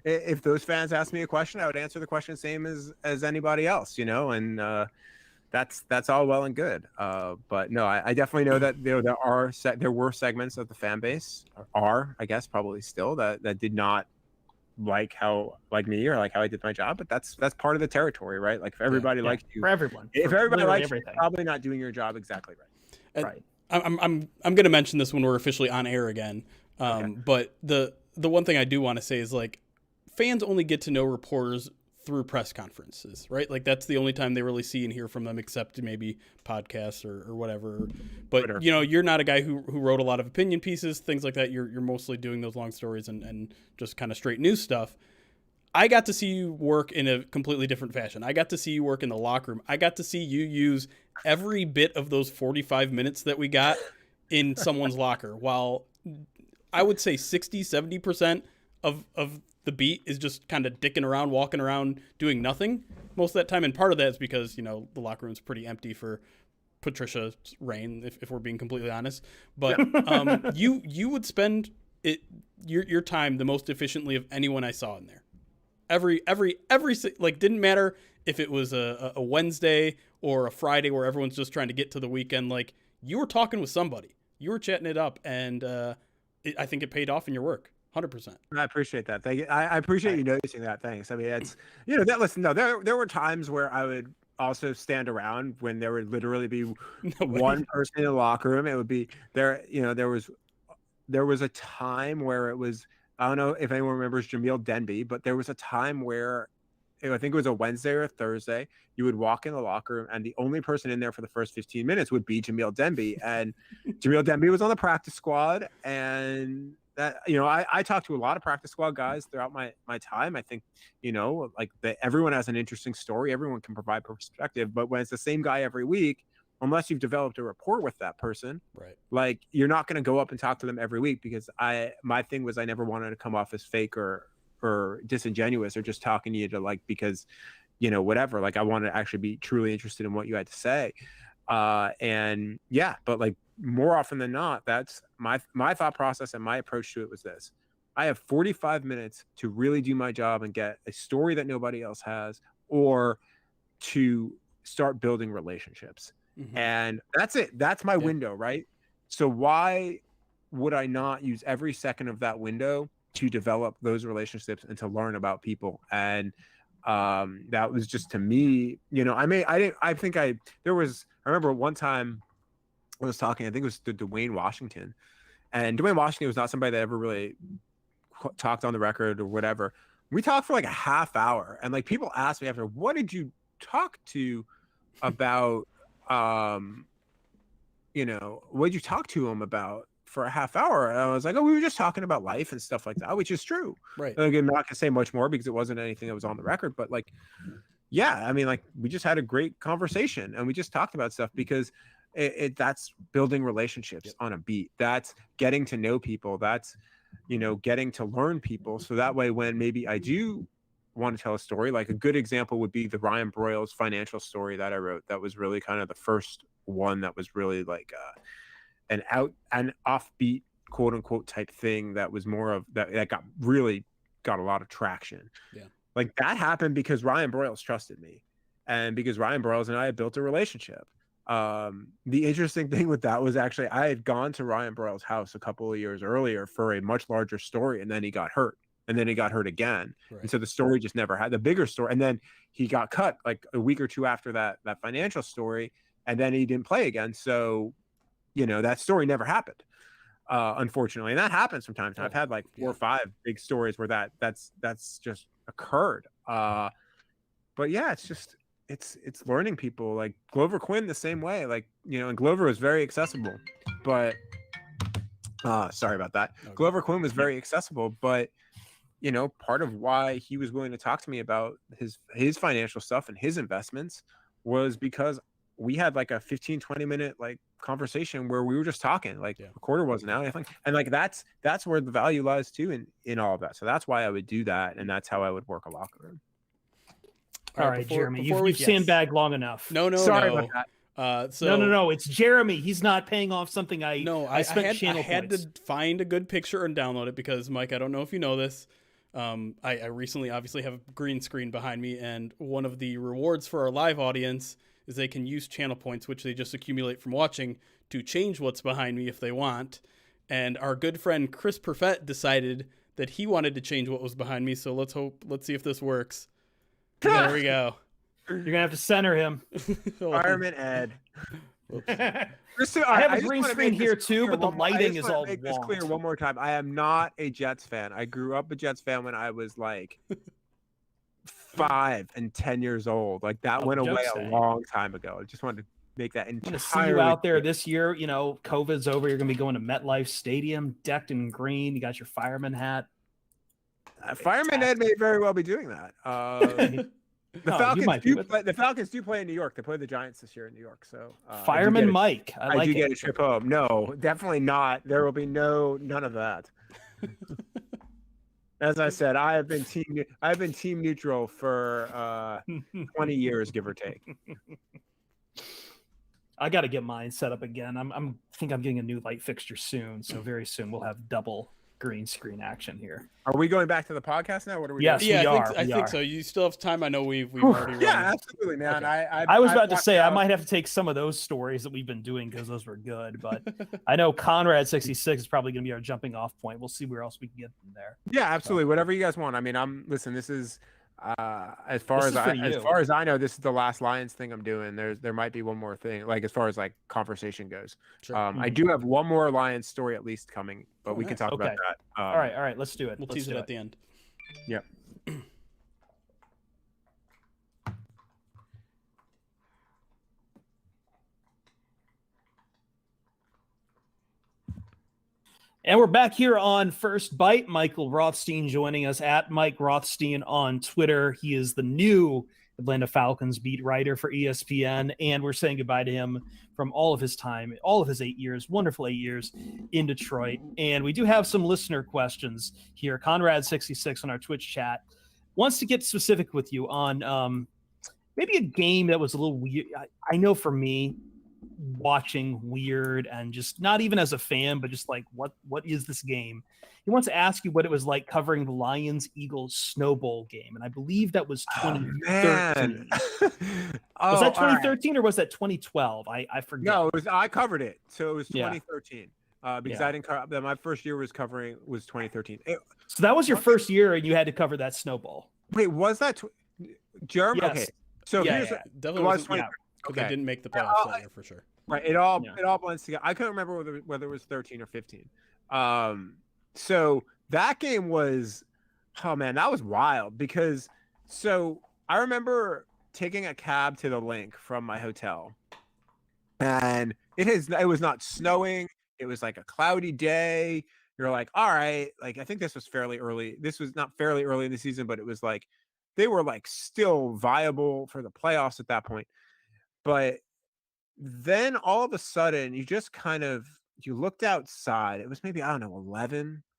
If those fans ask me a question, I would answer the question same as anybody else, and that's all well and good. But no, I definitely know that there were segments of the fan base, I guess probably still, that did not like me or like how I did my job. But that's part of the territory, right? Like, if everybody likes you, for everyone, if everybody likes you, you're probably not doing your job exactly right. Right. I'm going to mention this when we're officially on air again. Okay. But the one thing I do want to say is, like, fans only get to know reporters through press conferences, right? Like, that's the only time they really see and hear from them, except maybe podcasts or whatever. But Twitter. You're not a guy who wrote a lot of opinion pieces, things like that. You're mostly doing those long stories and just kind of straight news stuff. I got to see you work in a completely different fashion. I got to see you work in the locker room. I got to see you use every bit of those 45 minutes that we got in someone's locker, while I would say 60-70% of the beat is just kind of dicking around, walking around, doing nothing most of that time. And part of that is because, the locker room's pretty empty for Patricia's reign, if we're being completely honest. But you would spend your time the most efficiently of anyone I saw in there. Every like, didn't matter if it was a Wednesday or a Friday where everyone's just trying to get to the weekend. Like, you were talking with somebody, you were chatting it up, and I think it paid off in your work. 100%. I appreciate that. Thank you. I appreciate you noticing that. Thanks. I mean, it's, there were times where I would also stand around when there would literally be one person in the locker room. It would be there. There was a time where it was, I don't know if anyone remembers Jamil Denby, but there was a time where I think it was a Wednesday or a Thursday, you would walk in the locker room and the only person in there for the first 15 minutes would be Jamil Denby. And Jamil Denby was on the practice squad, and that, I talked to a lot of practice squad guys throughout my time. I think, everyone has an interesting story. Everyone can provide perspective, but when it's the same guy every week, unless you've developed a rapport with that person, right? Like, you're not going to go up and talk to them every week, because my thing was I never wanted to come off as fake or disingenuous or just talking to you because whatever. Like, I want to actually be truly interested in what you had to say. And yeah, but like more often than not, that's my thought process, and my approach to it was this: I have 45 minutes to really do my job and get a story that nobody else has, or to start building relationships. And that's it. That's my window, right? So why would I not use every second of that window to develop those relationships and to learn about people? And that was just, to me, I remember one time I was talking, I think it was to Dwayne Washington, and Dwayne Washington was not somebody that ever really talked on the record or whatever. We talked for like a half hour, and like people asked me after, what did you talk to about? What did you talk to him about for a half hour? And I was like, oh, we were just talking about life and stuff like that, which is true. Right. Like, I'm not gonna say much more because it wasn't anything that was on the record, but like, yeah, I mean, like, we just had a great conversation and we just talked about stuff, because that's building relationships on a beat. That's getting to know people. That's, getting to learn people. So that way, when maybe I do want to tell a story, like a good example would be the Ryan Broyles financial story that I wrote. That was really kind of the first one that was really like an offbeat, quote unquote, type thing that was more of that got a lot of traction. Yeah. Like, that happened because Ryan Broyles trusted me, and because Ryan Broyles and I had built a relationship. The interesting thing with that was, actually, I had gone to Ryan Broyles' house a couple of years earlier for a much larger story, and then he got hurt. And then he got hurt again. Right. And so the story just never had the bigger story. And then he got cut like a week or two after that financial story. And then he didn't play again. So, that story never happened, unfortunately. And that happens from time to time. I've had like 4 or 5 big stories where that's just occurred. But yeah, it's just, it's learning people. Like Glover Quinn, the same way. Like, and Glover was very accessible, but sorry about that. Okay. Glover Quinn was very accessible, but part of why he was willing to talk to me about his financial stuff and his investments was because we had like a 15-20 minute like conversation where we were just talking, like the quarter wasn't out, I think. And like, that's where the value lies too in all of that. So that's why I would do that. And that's how I would work a locker room. All right, Jeremy, you've sandbagged long enough. No. Sorry about that. No. It's Jeremy. He's not paying off something I spent channel I had to find a good picture and download it because, Mike, I don't know if you know this. I recently obviously have a green screen behind me, and one of the rewards for our live audience is they can use channel points, which they just accumulate from watching, to change what's behind me if they want. And our good friend Chris Perfett decided that he wanted to change what was behind me. So let's see if this works. There we go. You're gonna have to center him. Fireman Ed. I have a green screen here too, but the lighting is all make this clear one more time. I am not a Jets fan. I grew up a Jets fan when I was like 5 and 10 years old. Like, that went away a long time ago. I just wanted to make that entirely. I'm gonna see you out there this year. COVID's over. You're gonna be going to MetLife Stadium, decked in green. You got your fireman hat. Fireman Ed may very well be doing that. The Falcons do play in New York. They play the Giants this year in New York. So Fireman Mike, I do get a trip home. No, definitely not. There will be none of that. As I said, I have been team neutral for 20 years, give or take. I got to get mine set up again. I think I'm getting a new light fixture soon. So very soon we'll have double green screen action here. Are we going back to the podcast now? What are we doing? I think so. You still have time. I know we've already run. Yeah, absolutely, man. Okay. I was about to say I might have to take some of those stories that we've been doing because those were good, but I know Conrad 66 is probably going to be our jumping off point. We'll see where else we can get from there. Yeah, absolutely. So, whatever you guys want. I mean, listen, this is as far as I know, this is the last Lions thing I'm doing. There might be one more thing, like as far as like conversation goes. Sure. I do have one more Lions story at least coming, but we can talk about that. All right, let's do it. We'll tease it at the end. Yep. And we're back here on First Bite. Michael Rothstein joining us at Mike Rothstein on Twitter. He is the new Atlanta Falcons beat writer for ESPN, and we're saying goodbye to him from all of his time, all of his 8 years, wonderful 8 years in Detroit. And we do have some listener questions here. Conrad66 on our Twitch chat wants to get specific with you on maybe a game that was a little weird. I know for me, watching weird and just not even as a fan, but just like what is this game? He wants to ask you what it was like covering the Lions Eagles Snow Bowl game, and I believe that was 2013. Was that 2013 or was that 2012? I forget. No, I covered it, so it was Yeah. 2013. Because I didn't cover my first year was 2013. So that was your first year, and you had to cover that Snow Bowl. Wait, was that Jeremy? Yes. Okay, so Yeah, here's yeah. Definitely was was 20. They didn't make the playoffs that year for sure. Right, it all blends together. I couldn't remember whether it was 13 or 15. So that game was, oh man, that was wild because I remember taking a cab to the link from my hotel, and it was not snowing. It was like a cloudy day. You're like, all right, like I think this was fairly early. This was not fairly early in the season, but it was like they were like still viable for the playoffs at that point. But then all of a sudden you just kind of you looked outside. It was maybe, I don't know,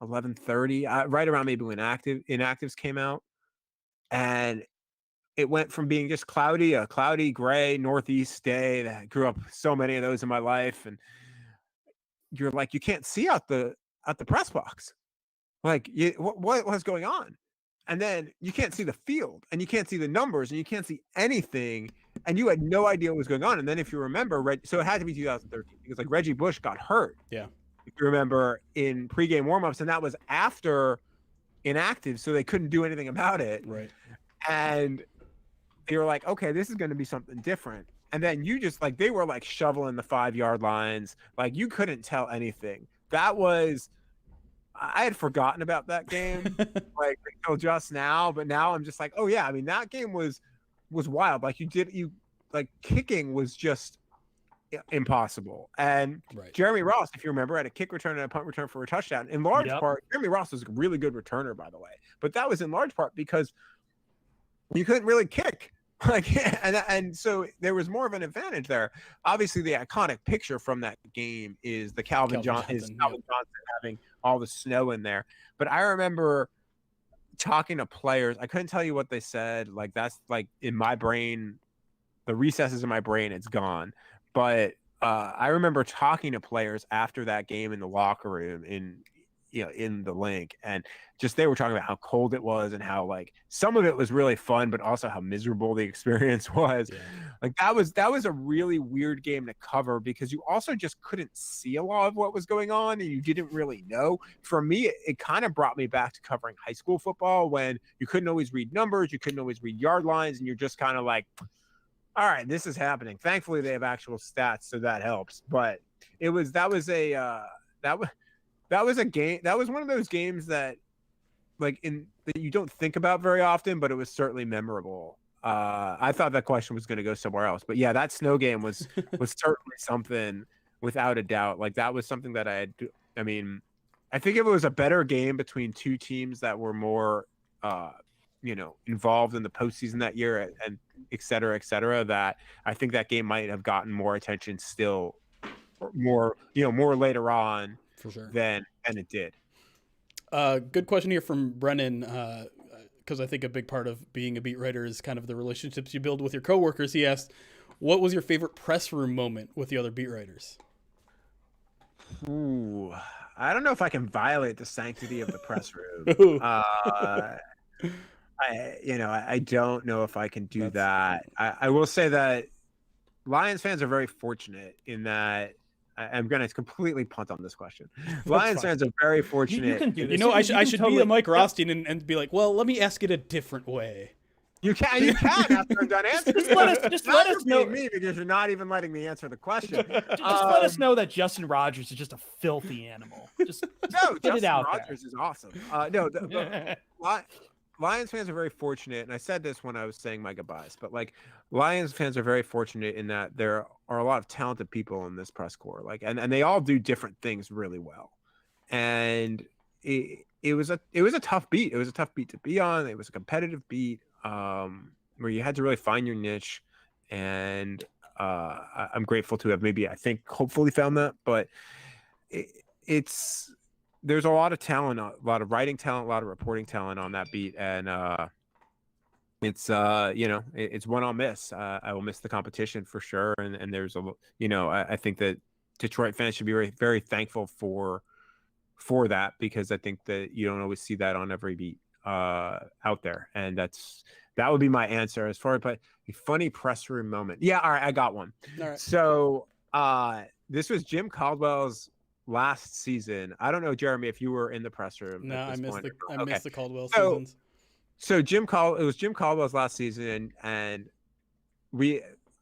11:30, right around maybe when inactives came out, and it went from being just a cloudy gray northeast day that I grew up so many of those in my life, and you're like, you can't see out the press box, like what was going on, and then you can't see the field, and you can't see the numbers, and you can't see anything, and you had no idea what was going on. And then if you remember, so it had to be 2013 because like Reggie Bush got hurt. Yeah. If you remember in pregame warmups, and that was after inactive, so they couldn't do anything about it. Right. And they were like, okay, this is going to be something different. And then you just like, they were like shoveling the 5-yard lines. Like you couldn't tell anything. I had forgotten about that game like until just now, but now I'm just like, oh yeah, I mean, that game was wild. Like kicking was just impossible. And Jeremy Ross, if you remember, had a kick return and a punt return for a touchdown. In large part, Jeremy Ross was a really good returner, by the way. But that was in large part because you couldn't really kick. And so there was more of an advantage there. Obviously, the iconic picture from that game is the Calvin Johnson having all the snow in there. But I remember talking to players. I couldn't tell you what they said. Like that's like in my brain, the recesses in my brain, it's gone. But I remember talking to players after that game in the locker room in the link, and just they were talking about how cold it was and how like some of it was really fun, but also how miserable the experience was. Yeah. Like that was a really weird game to cover because you also just couldn't see a lot of what was going on and you didn't really know. For me, it kind of brought me back to covering high school football when you couldn't always read numbers, you couldn't always read yard lines, and you're just kind of like, all right, this is happening. Thankfully, they have actual stats, so that helps. But that was a game. That was one of those games that that you don't think about very often, but it was certainly memorable. I thought that question was going to go somewhere else, but yeah, that snow game was certainly something without a doubt. Like that was something that I think if it was a better game between two teams that were more, involved in the postseason that year and et cetera, that I think that game might have gotten more attention still, more later on. For sure. Than it did. Good question here from Brennan, because I think a big part of being a beat writer is kind of the relationships you build with your coworkers. He asked, what was your favorite press room moment with the other beat writers? Ooh, I don't know if I can violate the sanctity of the press room. I don't know if I can do that. I will say that Lions fans are very fortunate in that I'm going to completely punt on this question. Lions fans are very fortunate. You can do this. I should be a Mike Rothstein and be like, well, let me ask it a different way. You can after I'm done answering. Just let us know me because you're not even letting me answer the question. Just let us know that Justin Rogers is just a filthy animal. Just Justin Rogers is awesome. Lions fans are very fortunate, and I said this when I was saying my goodbyes, but like Lions fans are very fortunate in that there are a lot of talented people in this press corps, like, and they all do different things really well. And it was a tough beat. It was a tough beat to be on. It was a competitive beat where you had to really find your niche, and I'm grateful to have hopefully found that. But there's a lot of talent, a lot of writing talent, a lot of reporting talent on that beat, and it's it's one I'll miss. I will miss the competition for sure. And there's I think that Detroit fans should be very, very thankful for that, because I think that you don't always see that on every beat out there. And that would be my answer as far as, but a funny press room moment. Yeah. All right. I got one. All right. So this was Jim Caldwell's last season. I don't know, Jeremy, if you were in the press room. No, I missed the Caldwell So, seasons. So it was Jim Caldwell's last season, and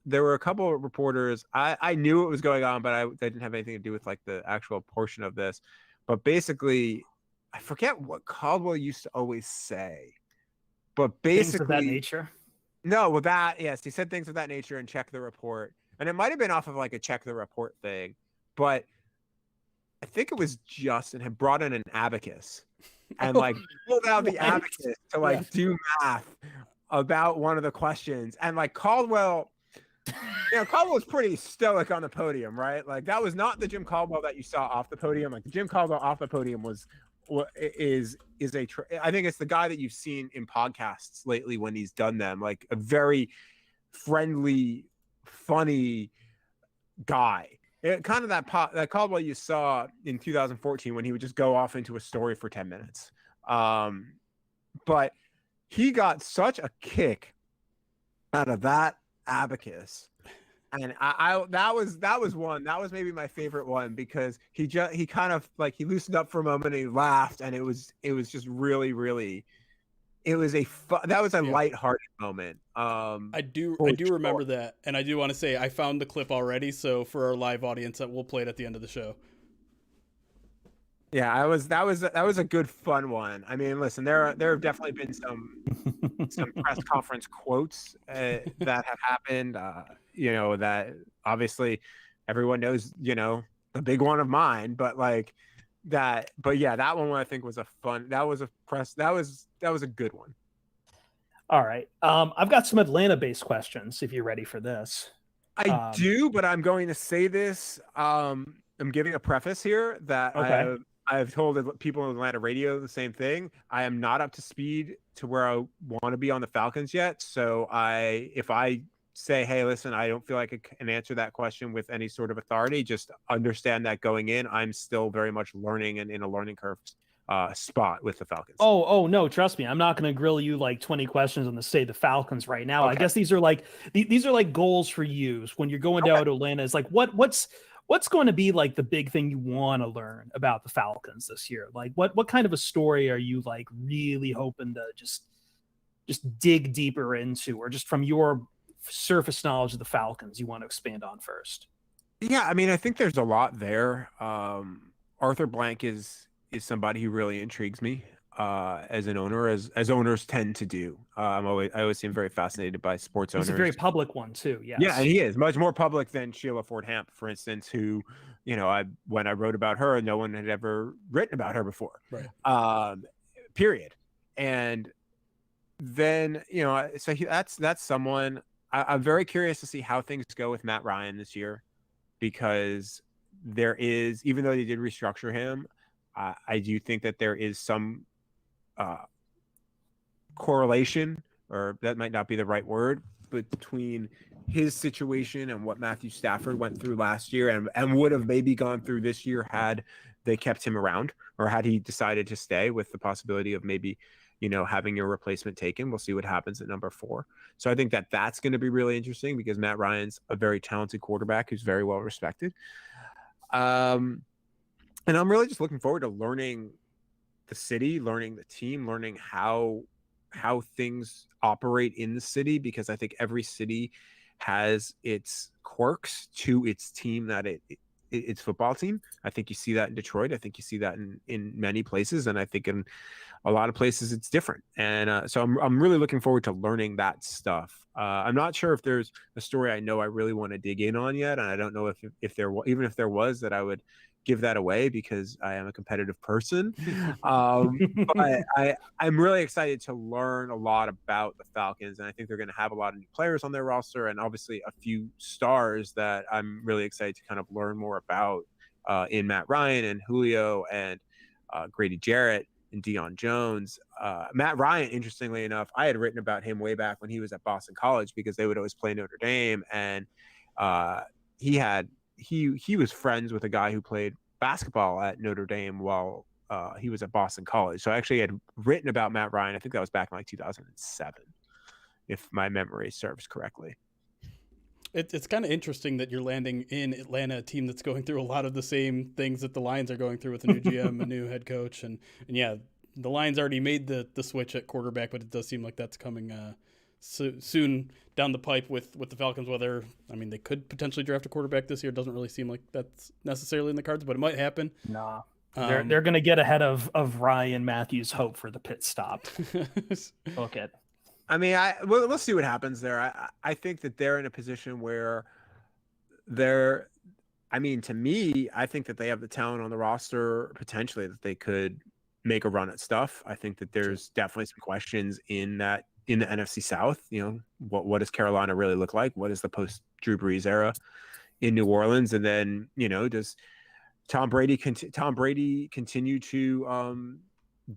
there were a couple of reporters. I knew what was going on, but they didn't have anything to do with like the actual portion of this. But basically, I forget what Caldwell used to always say. But basically, things of that nature. No, with that, yes, he said things of that nature and check the report, and it might have been off of like a check the report thing, but I think it was Justin had brought in an abacus and like pulled out the abacus to like do math about one of the questions. And like Caldwell, Caldwell's pretty stoic on the podium, right? Like that was not the Jim Caldwell that you saw off the podium. Like the Jim Caldwell off the podium is I think it's the guy that you've seen in podcasts lately when he's done them, like a very friendly, funny guy. Kind of that Caldwell you saw in 2014 when he would just go off into a story for 10 minutes. But he got such a kick out of that abacus. And that was maybe my favorite one, because he kind of like he loosened up for a moment and he laughed, and it was just really, really, it was that was a lighthearted moment. I do remember that, and I do want to say I found the clip already. So for our live audience, that we'll play it at the end of the show. Yeah, that was a good fun one. I mean, listen, there have definitely been some press conference quotes that have happened. That obviously everyone knows. The big one of mine, but like that. But yeah, that one I think was a fun. That was a good one. All right, I've got some Atlanta-based questions. If you're ready for this, I do, but I'm going to say this. I'm giving a preface here that okay. I've told people in Atlanta radio the same thing. I am not up to speed to where I want to be on the Falcons yet. So if I say, hey, listen, I don't feel like I can answer that question with any sort of authority, just understand that going in, I'm still very much learning and in a learning curve spot with the Falcons. Oh, no, trust me. I'm not going to grill you like 20 questions on the state of the Falcons right now. Okay. I guess these are like goals for you when you're going down to Atlanta. It's like, what's going to be like the big thing you want to learn about the Falcons this year? Like what kind of a story are you like really hoping to just dig deeper into, or just from your surface knowledge of the Falcons you want to expand on first? Yeah, I mean, I think there's a lot there. Arthur Blank is somebody who really intrigues me as an owner, as owners tend to do. I always seem very fascinated by sports owners. He's a very public one too. Yes. Yeah, and he is much more public than Sheila Ford Hamp, for instance, who, when I wrote about her, no one had ever written about her before. Right. Period. And then, so that's someone I'm very curious to see how things go with Matt Ryan this year, because there is, even though they did restructure him, I do think that there is some correlation, or that might not be the right word, between his situation and what Matthew Stafford went through last year and would have maybe gone through this year had they kept him around, or had he decided to stay, with the possibility of maybe, having your replacement taken. We'll see what happens at number 4. So I think that that's going to be really interesting, because Matt Ryan's a very talented quarterback who's very well respected. And I'm really just looking forward to learning the city, learning the team, learning how things operate in the city, because I think every city has its quirks to its team, that its football team. I think you see that in Detroit. I think you see that in many places, and I think in a lot of places it's different. And so I'm really looking forward to learning that stuff. I'm not sure if there's a story I know I really want to dig in on yet, and I don't know if there was that I would give that away, because I am a competitive person. But I'm really excited to learn a lot about the Falcons, and I think they're going to have a lot of new players on their roster, and obviously a few stars that I'm really excited to kind of learn more about in Matt Ryan and Julio and Grady Jarrett. and Deion Jones. Matt Ryan, interestingly enough, I had written about him way back when he was at Boston College because they would always play Notre Dame, and he was friends with a guy who played basketball at Notre Dame while he was at Boston College. So I actually had written about Matt Ryan. I think that was back in like 2007, if my memory serves correctly. It's kind of interesting that you're landing in Atlanta, a team that's going through a lot of the same things that the Lions are going through with a new GM, a new head coach, and yeah, the Lions already made the switch at quarterback, but it does seem like that's coming soon down the pipe with the Falcons. Whether, I mean, they could potentially draft a quarterback this year. It doesn't really seem like that's necessarily in the cards, but it might happen. Nah. They're going to get ahead of Ryan Matthews' hope for the pit stop. Look at. I mean, we'll see what happens there. I think that they're in a position where I mean, to me, I think that they have the talent on the roster potentially that they could make a run at stuff. I think that there's definitely some questions in the NFC South. You know, what does Carolina really look like? What is the post Drew Brees era in New Orleans? And then, you know, does Tom Brady continue to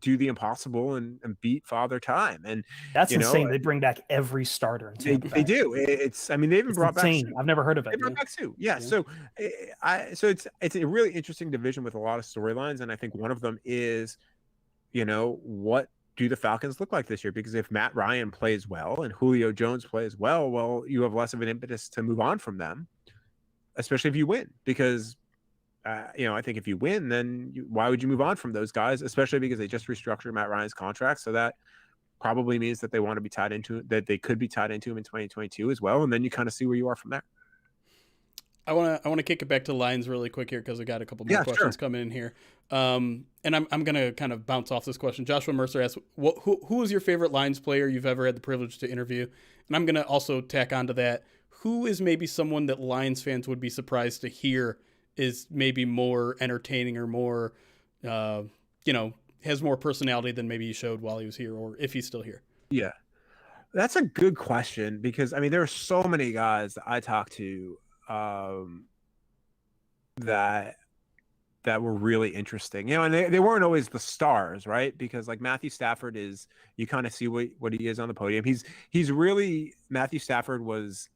do the impossible and beat Father Time? And that's insane. They bring back every starter in Tampa Bay. They do. I mean, they've brought insane. back. I've never heard of it. They brought back Sue. Yeah. So it's a really interesting division with a lot of storylines, and I think one of them is, you know, what do the Falcons look like this year? Because if Matt Ryan plays well and Julio Jones plays well, you have less of an impetus to move on from them, especially if you win. Because you know, I think if you win, then why would you move on from those guys? Especially because they just restructured Matt Ryan's contract, so that probably means that they want to be tied into that. They could be tied into him in 2022 as well, and then you kind of see where you are from there. I want to kick it back to Lions really quick here because I got a couple more questions coming in here, and I'm gonna kind of bounce off this question. Joshua Mercer asks, who is your favorite Lions player you've ever had the privilege to interview? And I'm gonna also tack onto that, who is maybe someone that Lions fans would be surprised to hear is maybe more entertaining or more, you know, has more personality than maybe he showed while he was here, or if he's still here? Yeah, that's a good question because, I mean, there are so many guys that I talked to that were really interesting, you know, and they weren't always the stars, right? Because like Matthew Stafford is, you kind of see what he is on the podium. He's really, Matthew Stafford was,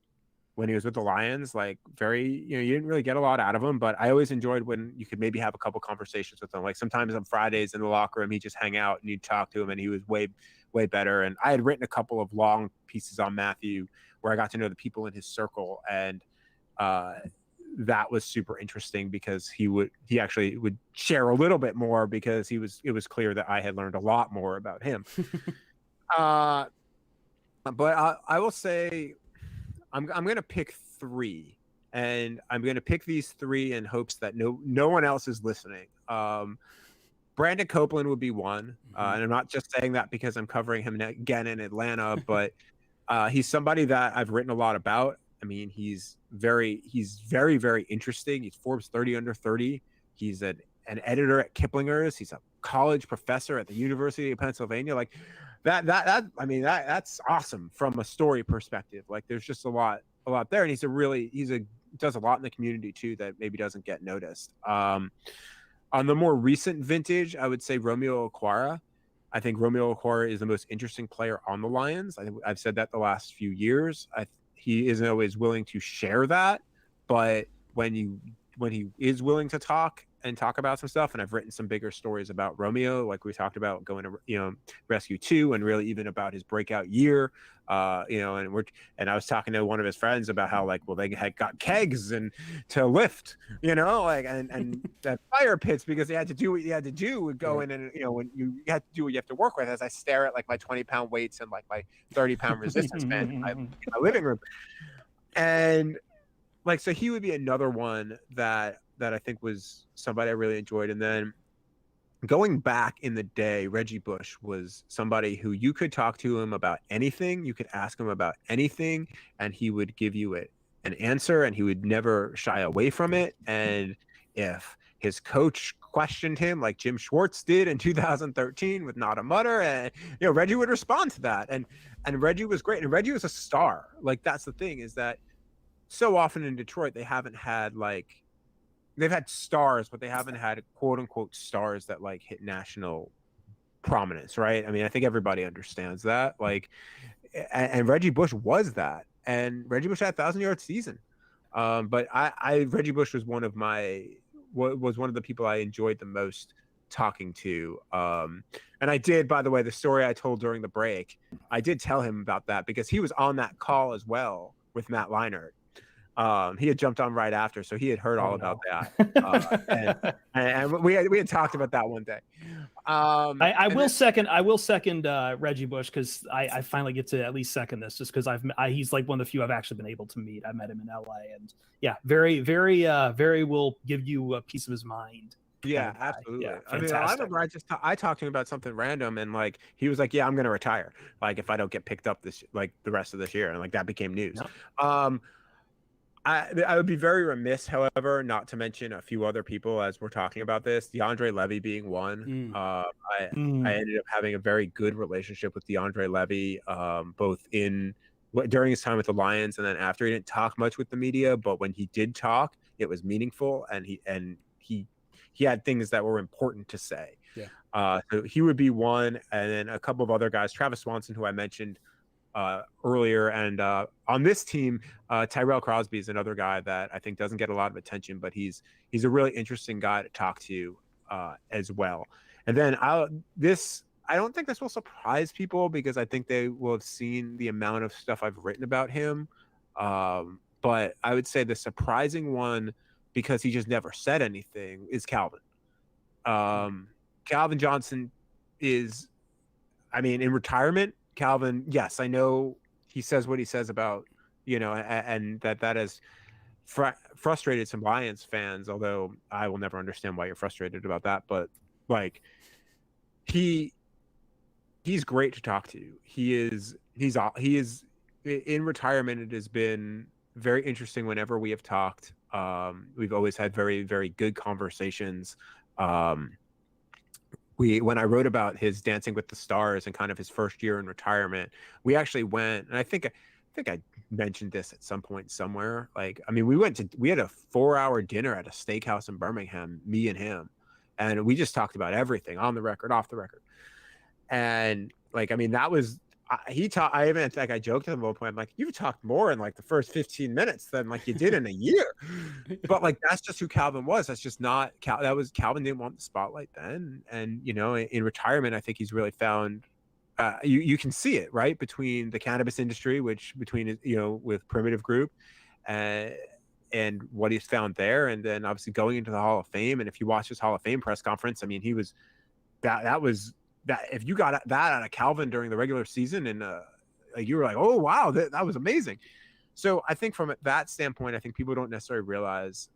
when he was with the Lions, like very, you know, you didn't really get a lot out of him, but I always enjoyed when you could maybe have a couple conversations with him. Like sometimes on Fridays in the locker room, he'd just hang out and you'd talk to him and he was way, way better. And I had written a couple of long pieces on Matthew where I got to know the people in his circle. And that was super interesting because he actually would share a little bit more because it was clear that I had learned a lot more about him. But I will say, I'm going to pick three, and I'm going to pick these three in hopes that no one else is listening. Brandon Copeland would be one, and I'm not just saying that because I'm covering him again in Atlanta, but he's somebody that I've written a lot about. I mean, he's very, very interesting. He's Forbes 30 under 30. He's an editor at Kiplinger's. He's a college professor at the University of Pennsylvania. Like that I mean, that's awesome from a story perspective. Like there's just a lot there. And does a lot in the community too, that maybe doesn't get noticed. On the more recent vintage, I would say Romeo Okwara. I think Romeo Okwara is the most interesting player on the Lions. I think I've said that the last few years. He isn't always willing to share that, but when he is willing to talk about some stuff, and I've written some bigger stories about Romeo, like we talked about going to, you know, Rescue 2, and really even about his breakout year, you know, and I was talking to one of his friends about how, like, well, they had got kegs and to lift, you know, like, and that fire pits because they had to do what you had to do with going, and, you know, when you had to do what you have to work with, as I stare at like my 20-pound weights and like my 30-pound resistance band in my living room. And like, so he would be another one that I think was somebody I really enjoyed. And then going back in the day, Reggie Bush was somebody who you could talk to him about anything. You could ask him about anything and he would give you an answer, and he would never shy away from it. And if his coach questioned him like Jim Schwartz did in 2013 with Not a Mutter, and, you know, Reggie would respond to that. And Reggie was great. And Reggie was a star. Like, that's the thing, is that so often in Detroit, they've had stars, but they haven't had quote unquote stars that like hit national prominence, right? I mean, I think everybody understands that. Like, and Reggie Bush was that, and Reggie Bush had 1,000-yard season. But Reggie Bush was one of the people I enjoyed the most talking to. And I did, by the way, the story I told during the break, I did tell him about that because he was on that call as well with Matt Leinart. He had jumped on right after, so he had heard all about that. And we had talked about that one day. I will second Reggie Bush because I finally get to at least second this just because he's like one of the few I've actually been able to meet. I met him in LA, and yeah, very will give you a piece of his mind. Yeah, absolutely. Yeah, I mean, I remember I talked to him about something random, and like he was like, "Yeah, I'm gonna retire. Like if I don't get picked up the rest of this year," and like that became news. No. I would be very remiss, however, not to mention a few other people as we're talking about this. DeAndre Levy being one. I ended up having a very good relationship with DeAndre Levy, both during his time with the Lions and then after. He didn't talk much with the media, but when he did talk, it was meaningful, and he had things that were important to say. Yeah. So he would be one, and then a couple of other guys, Travis Swanson, who I mentioned earlier, and on this team, Tyrell Crosby is another guy that I think doesn't get a lot of attention, but he's a really interesting guy to talk to as well. And then I don't think this will surprise people because I think they will have seen the amount of stuff I've written about him. But I would say the surprising one, because he just never said anything, is Calvin. Calvin Johnson is, I mean, in retirement, Calvin, yes, I know he says what he says about, and that has frustrated some Lions fans, although I will never understand why you're frustrated about that. But like, he's great to talk to. He is in retirement. It has been very interesting whenever we have talked. We've always had very, very good conversations. When I wrote about his Dancing with the Stars and kind of his first year in retirement, we actually went, and I think I mentioned this at some point somewhere. Like, I mean, we had a 4-hour dinner at a steakhouse in Birmingham, me and him, and we just talked about everything, on the record, off the record. And like, I mean, that was, I even think I joked at him at one point, I'm like, you've talked more in like the first 15 minutes than like you did in a year. But like, that's just who Calvin was. That's just not Calvin didn't want the spotlight then. And, in retirement, I think he's really found, you can see it, right? Between the cannabis industry, with Primitive Group, and what he's found there. And then obviously going into the Hall of Fame. And if you watch his Hall of Fame press conference, I mean, he was, that was, that if you got that out of Calvin during the regular season, and you were like, oh wow, that was amazing. So I think from that standpoint, I think people don't necessarily realize,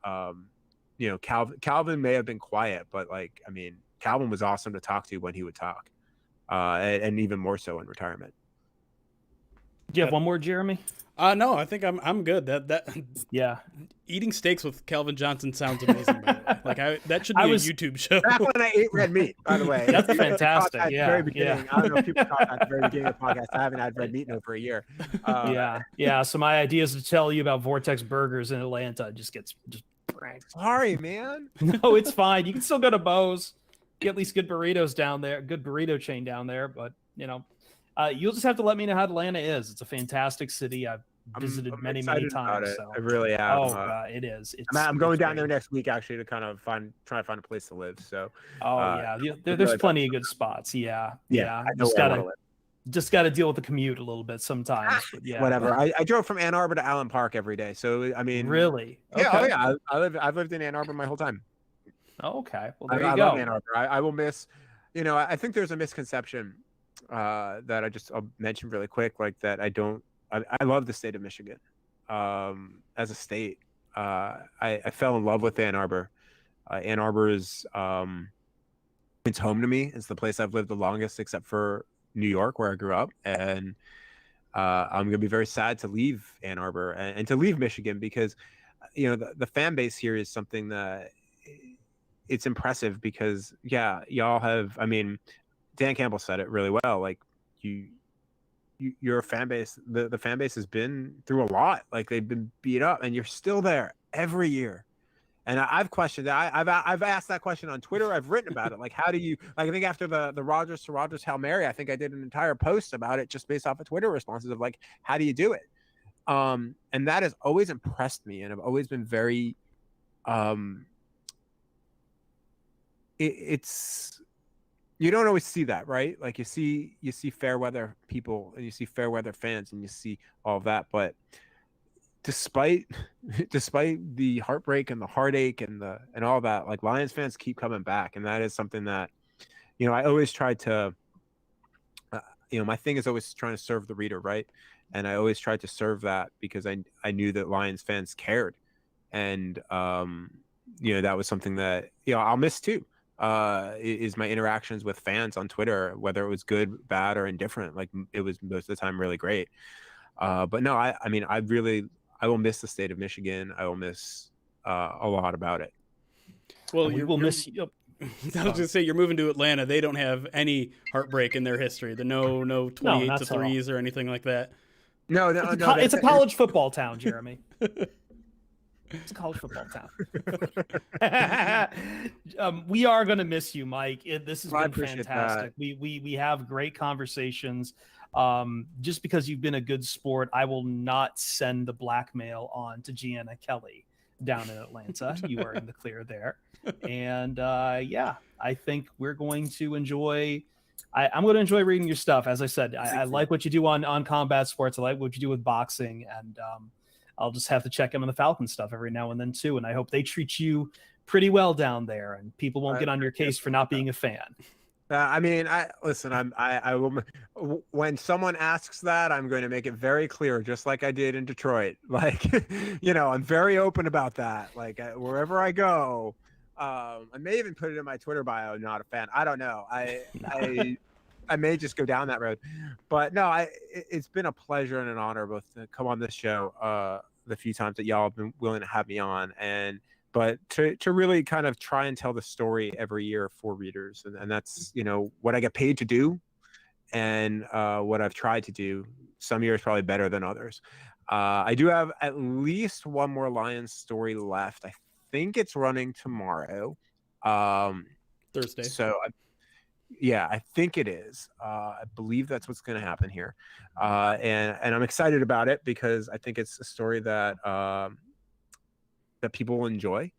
Calvin may have been quiet, but like, I mean, Calvin was awesome to talk to when he would talk, and even more so in retirement. Do you have one more, Jeremy? No, I think I'm good. Yeah. Eating steaks with Calvin Johnson sounds amazing. By the way. Like that should be a YouTube show. Back when I ate red meat, by the way. That's fantastic. At the very beginning. I don't know if people caught that at the very beginning of the podcast. I haven't had red meat in over a year. Yeah. So my idea is to tell you about Vortex Burgers in Atlanta. Just sorry, man. No, it's fine. You can still go to Bo's. Get at least good burritos down there. Good burrito chain down there. But you'll just have to let me know how Atlanta is. It's a fantastic city. I've visited many times. So. I really am. It is. I'm going down there next week actually to kind of try to find a place to live. So. There's really plenty of good spots. Yeah. Just got to deal with the commute a little bit sometimes. But yeah. Whatever. I drove from Ann Arbor to Allen Park every day. So I mean. Really? Yeah. Okay. Oh yeah. I've lived in Ann Arbor my whole time. Okay. Well, there you I go. love Ann Arbor. I will miss. I think there's a misconception that I'll mention really quick, like that I love the state of Michigan as a state. I fell in love with Ann Arbor. Ann Arbor is it's home to me. It's the place I've lived the longest, except for New York, where I grew up. And I'm gonna be very sad to leave Ann Arbor and to leave Michigan because the fan base here is something that it's impressive because y'all have. I mean, Dan Campbell said it really well. Like your fan base, the fan base has been through a lot. Like they've been beat up, and you're still there every year. And I've questioned that. I've asked that question on Twitter. I've written about it. Like, how do you, like, I think after the Rodgers to Rodgers Hail Mary, I think I did an entire post about it just based off of Twitter responses of like, how do you do it? And that has always impressed me. And I've always been very, it's, you don't always see that, right? Like you see fair weather people and you see fair weather fans and you see all of that. But despite the heartbreak and the heartache and all that, like Lions fans keep coming back. And that is something that, I always tried to, my thing is always trying to serve the reader, right? And I always tried to serve that because I knew that Lions fans cared. And, that was something that, I'll miss too. Is my interactions with fans on Twitter, whether it was good, bad, or indifferent. Like it was most of the time really great. But no, I mean, I will miss the state of Michigan. I will miss a lot about it. Well, we will miss you. I was going to say, you're moving to Atlanta. They don't have any heartbreak in their history. The no 28 to threes or anything like that. No, it's a college football town, Jeremy. It's a college football town. We are going to miss you, Mike. This has been fantastic. We have great conversations. Just because you've been a good sport, I will not send the blackmail on to Gianna Kelly down in Atlanta. You are in the clear there. And I think we're going to enjoy. I'm going to enjoy reading your stuff. As I said, I like what you do on combat sports. I like what you do with boxing, and I'll just have to check in on the Falcons stuff every now and then too. And I hope they treat you pretty well down there, and people won't get on your case for not being a fan. I mean, I will. When someone asks that, I'm going to make it very clear, just like I did in Detroit. Like, I'm very open about that. Like wherever I go, I may even put it in my Twitter bio. Not a fan. I don't know. I may just go down that road, but no, it's been a pleasure and an honor both to come on this show the few times that y'all have been willing to have me on, but to really kind of try and tell the story every year for readers. And that's, what I get paid to do and what I've tried to do. Some years probably better than others. I do have at least one more Lions story left. I think it's running tomorrow. Thursday. So yeah, I think it is. I believe that's what's going to happen here. And I'm excited about it because I think it's a story that that people will enjoy,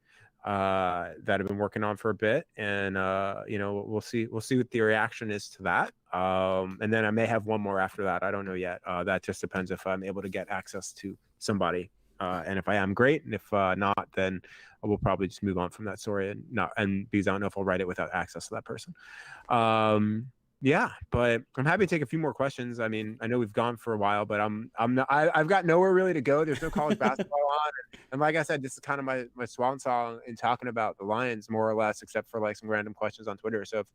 that I've been working on for a bit. And, we'll see what the reaction is to that. And then I may have one more after that. I don't know yet. That just depends if I'm able to get access to somebody. And if I am, great. And if not, then I will probably just move on from that story and because I don't know if I'll write it without access to that person. Yeah, but I'm happy to take a few more questions. I mean, I know we've gone for a while, but I've got nowhere really to go. There's no college basketball on. And like I said, this is kind of my swan song in talking about the Lions more or less, except for like some random questions on Twitter. So if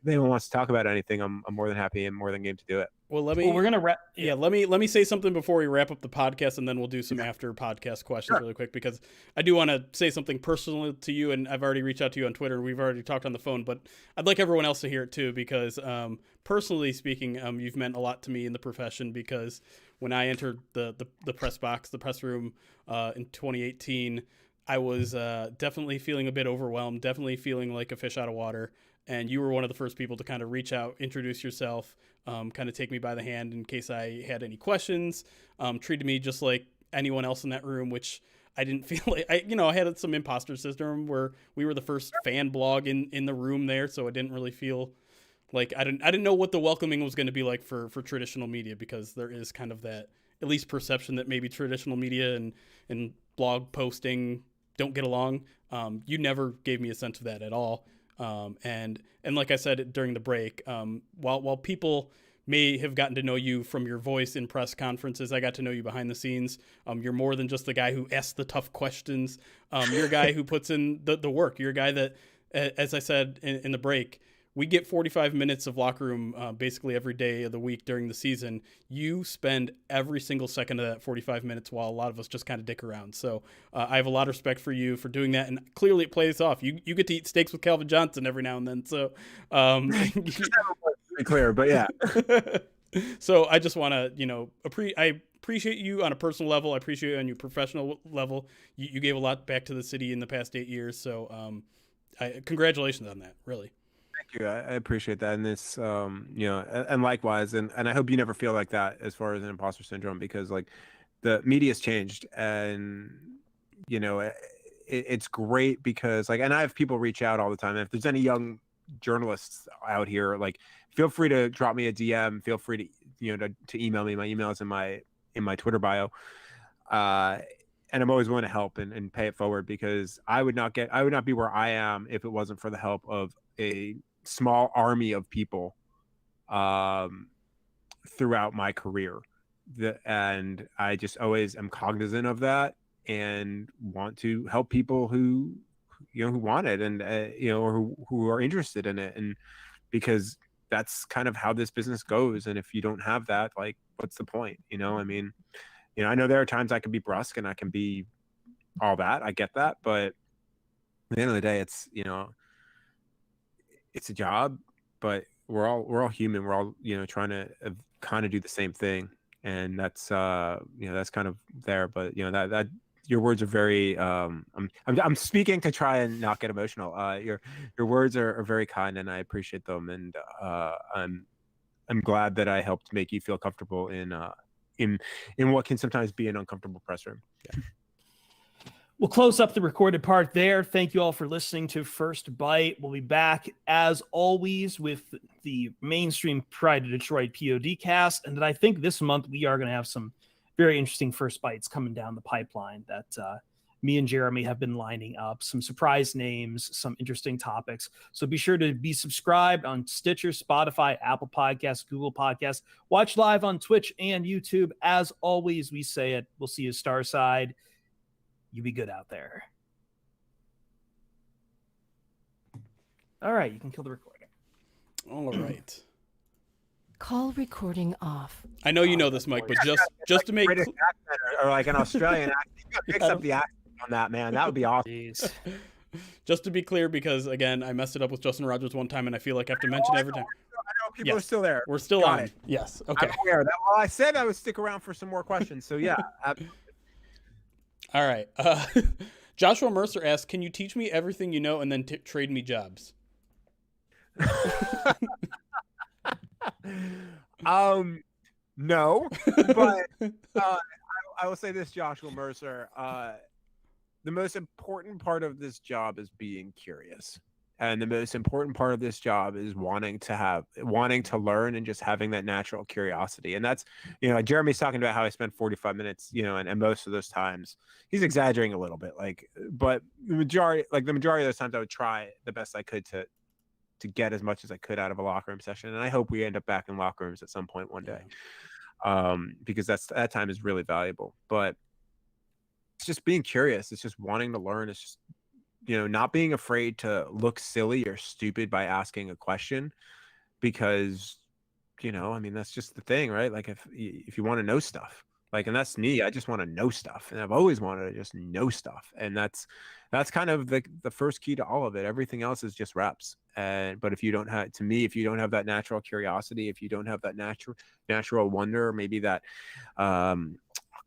anyone wants to talk about anything, I'm more than happy and more than game to do it. Well, we're gonna wrap. Yeah, let me say something before we wrap up the podcast, and then we'll do some after podcast questions really quick, because I do want to say something personal to you, and I've already reached out to you on Twitter, and we've already talked on the phone, but I'd like everyone else to hear it too, because personally speaking, you've meant a lot to me in the profession, because when I entered the press box, the press room in 2018, I was definitely feeling a bit overwhelmed, definitely feeling like a fish out of water. And you were one of the first people to kind of reach out, introduce yourself, kind of take me by the hand in case I had any questions, treated me just like anyone else in that room, which I didn't feel like, I had some imposter syndrome where we were the first fan blog in the room there. So I didn't really feel like, I didn't know what the welcoming was going to be like for traditional media, because there is kind of that, at least perception that maybe traditional media and blog posting don't get along. You never gave me a sense of that at all. And like I said during the break, while people may have gotten to know you from your voice in press conferences, I got to know you behind the scenes. You're more than just the guy who asks the tough questions. You're a guy who puts in the work. You're a guy that, as I said in the break, we get 45 minutes of locker room basically every day of the week during the season. You spend every single second of that 45 minutes while a lot of us just kind of dick around. So I have a lot of respect for you for doing that, and clearly it plays off. You get to eat steaks with Calvin Johnson every now and then. So Pretty clear, but yeah. So I just want to, appreciate you on a personal level. I appreciate you on your professional level. You gave a lot back to the city in the past 8 years. So congratulations on that, really. Thank you. I appreciate that. And this, and likewise, and I hope you never feel like that as far as an imposter syndrome, because like the media's changed, and, it's great because like, and I have people reach out all the time. And if there's any young journalists out here, like, feel free to drop me a DM, feel free to, to email me. My email is in my Twitter bio. And I'm always willing to help and pay it forward, because I would not be where I am if it wasn't for the help of a small army of people throughout my career. And I just always am cognizant of that and want to help people who want it, and or who are interested in it, and because that's kind of how this business goes. And if you don't have that, like, what's the point? I mean, I know there are times I can be brusque and I can be all that. I get that, but at the end of the day, it's it's a job, but we're all human. We're all trying to kind of do the same thing, and that's that's kind of there. But that your words are very. I'm speaking to try and not get emotional. Your words are very kind, and I appreciate them, and I'm glad that I helped make you feel comfortable in what can sometimes be an uncomfortable press room. Yeah. We'll close up the recorded part there. Thank you all for listening to First Bite. We'll be back, as always, with the mainstream Pride of Detroit POD cast. And then I think this month we are going to have some very interesting First Bites coming down the pipeline that me and Jeremy have been lining up. Some surprise names, some interesting topics. So be sure to be subscribed on Stitcher, Spotify, Apple Podcasts, Google Podcasts. Watch live on Twitch and YouTube. As always, we say it. We'll see you Starside. You be good out there. All right, you can kill the recording. All right. Call recording off. I know you know this, Mike, but just to make British accent or like an Australian accent, you gotta fix up the accent on that, man. That would be awesome. Jeez. Just to be clear, because again, I messed it up with Justin Rogers one time, and I feel like I have to mention every time. I know people are still there. We're still Got on. it. Yes. Okay. I'm aware of that. Well, I said I would stick around for some more questions. So yeah. All right. Joshua Mercer asks, "Can you teach me everything you know and then trade me jobs?" No, but I will say this, Joshua Mercer. The most important part of this job is being curious. And the most important part of this job is wanting to learn and just having that natural curiosity. And that's, Jeremy's talking about how I spent 45 minutes, and most of those times he's exaggerating a little bit, but the majority of those times I would try the best I could to get as much as I could out of a locker room session. And I hope we end up back in locker rooms at some point one day. Because that time is really valuable. But it's just being curious. It's just wanting to learn. It's just, not being afraid to look silly or stupid by asking a question, because, that's just the thing, right? Like if you want to know stuff, and that's me, I just want to know stuff, and I've always wanted to just know stuff. And that's kind of the first key to all of it. Everything else is just reps. But if you don't have that natural curiosity, if you don't have that natural wonder, maybe that,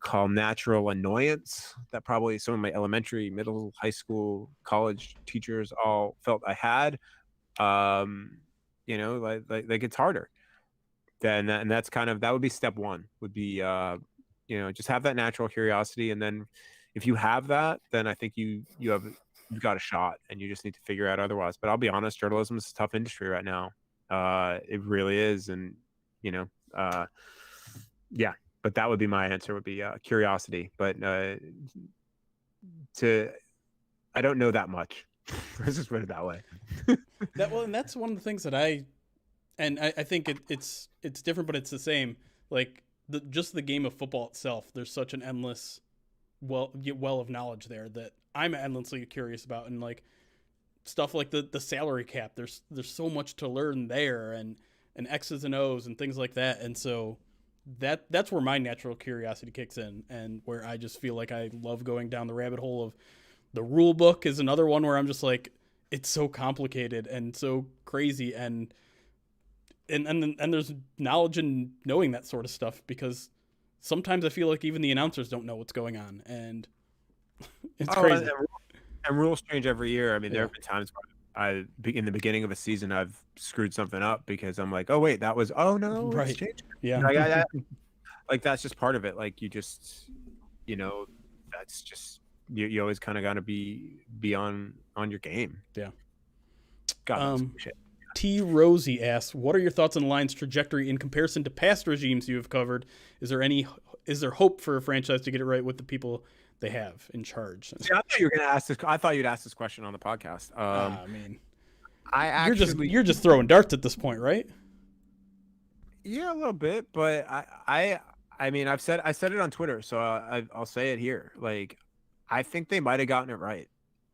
call natural annoyance that probably some of my elementary, middle, high school, college teachers all felt I had, it's harder. And that's kind of, that would be step one, would be, just have that natural curiosity. And then if you have that, then I think you've got a shot, and you just need to figure out otherwise. But I'll be honest, journalism is a tough industry right now. It really is. And, yeah. But that would be my answer, would be curiosity. But I don't know that much. Let's just put it that way. And that's one of the things that I think it's different, but it's the same. Like just the game of football itself, there's such an endless well of knowledge there that I'm endlessly curious about, and like stuff like the salary cap. There's so much to learn there, and X's and O's and things like that, and so. That's where my natural curiosity kicks in, and where I just feel like I love going down the rabbit hole of the rule book is another one where I'm just like, it's so complicated and so crazy, and there's knowledge in knowing that sort of stuff, because sometimes I feel like even the announcers don't know what's going on, and it's Oh, crazy. And rules change every year. I mean, there Yeah. have been times where in the beginning of a season, I've screwed something up because I'm like, oh wait, oh no, it's Right. changed. Yeah. Like that's just part of it. Like you just, that's just you always kind of got to be on your game. Yeah. God, that was shit. T. Rosie asks, "What are your thoughts on Lions' trajectory in comparison to past regimes you have covered? Is there hope for a franchise to get it right with the people they have in charge?" See, I thought you were going to ask this. I thought you'd ask this question on the podcast. I mean, you're just throwing darts at this point, right? Yeah, a little bit, but I mean, I said it on Twitter, so I'll say it here. Like, I think they might have gotten it right,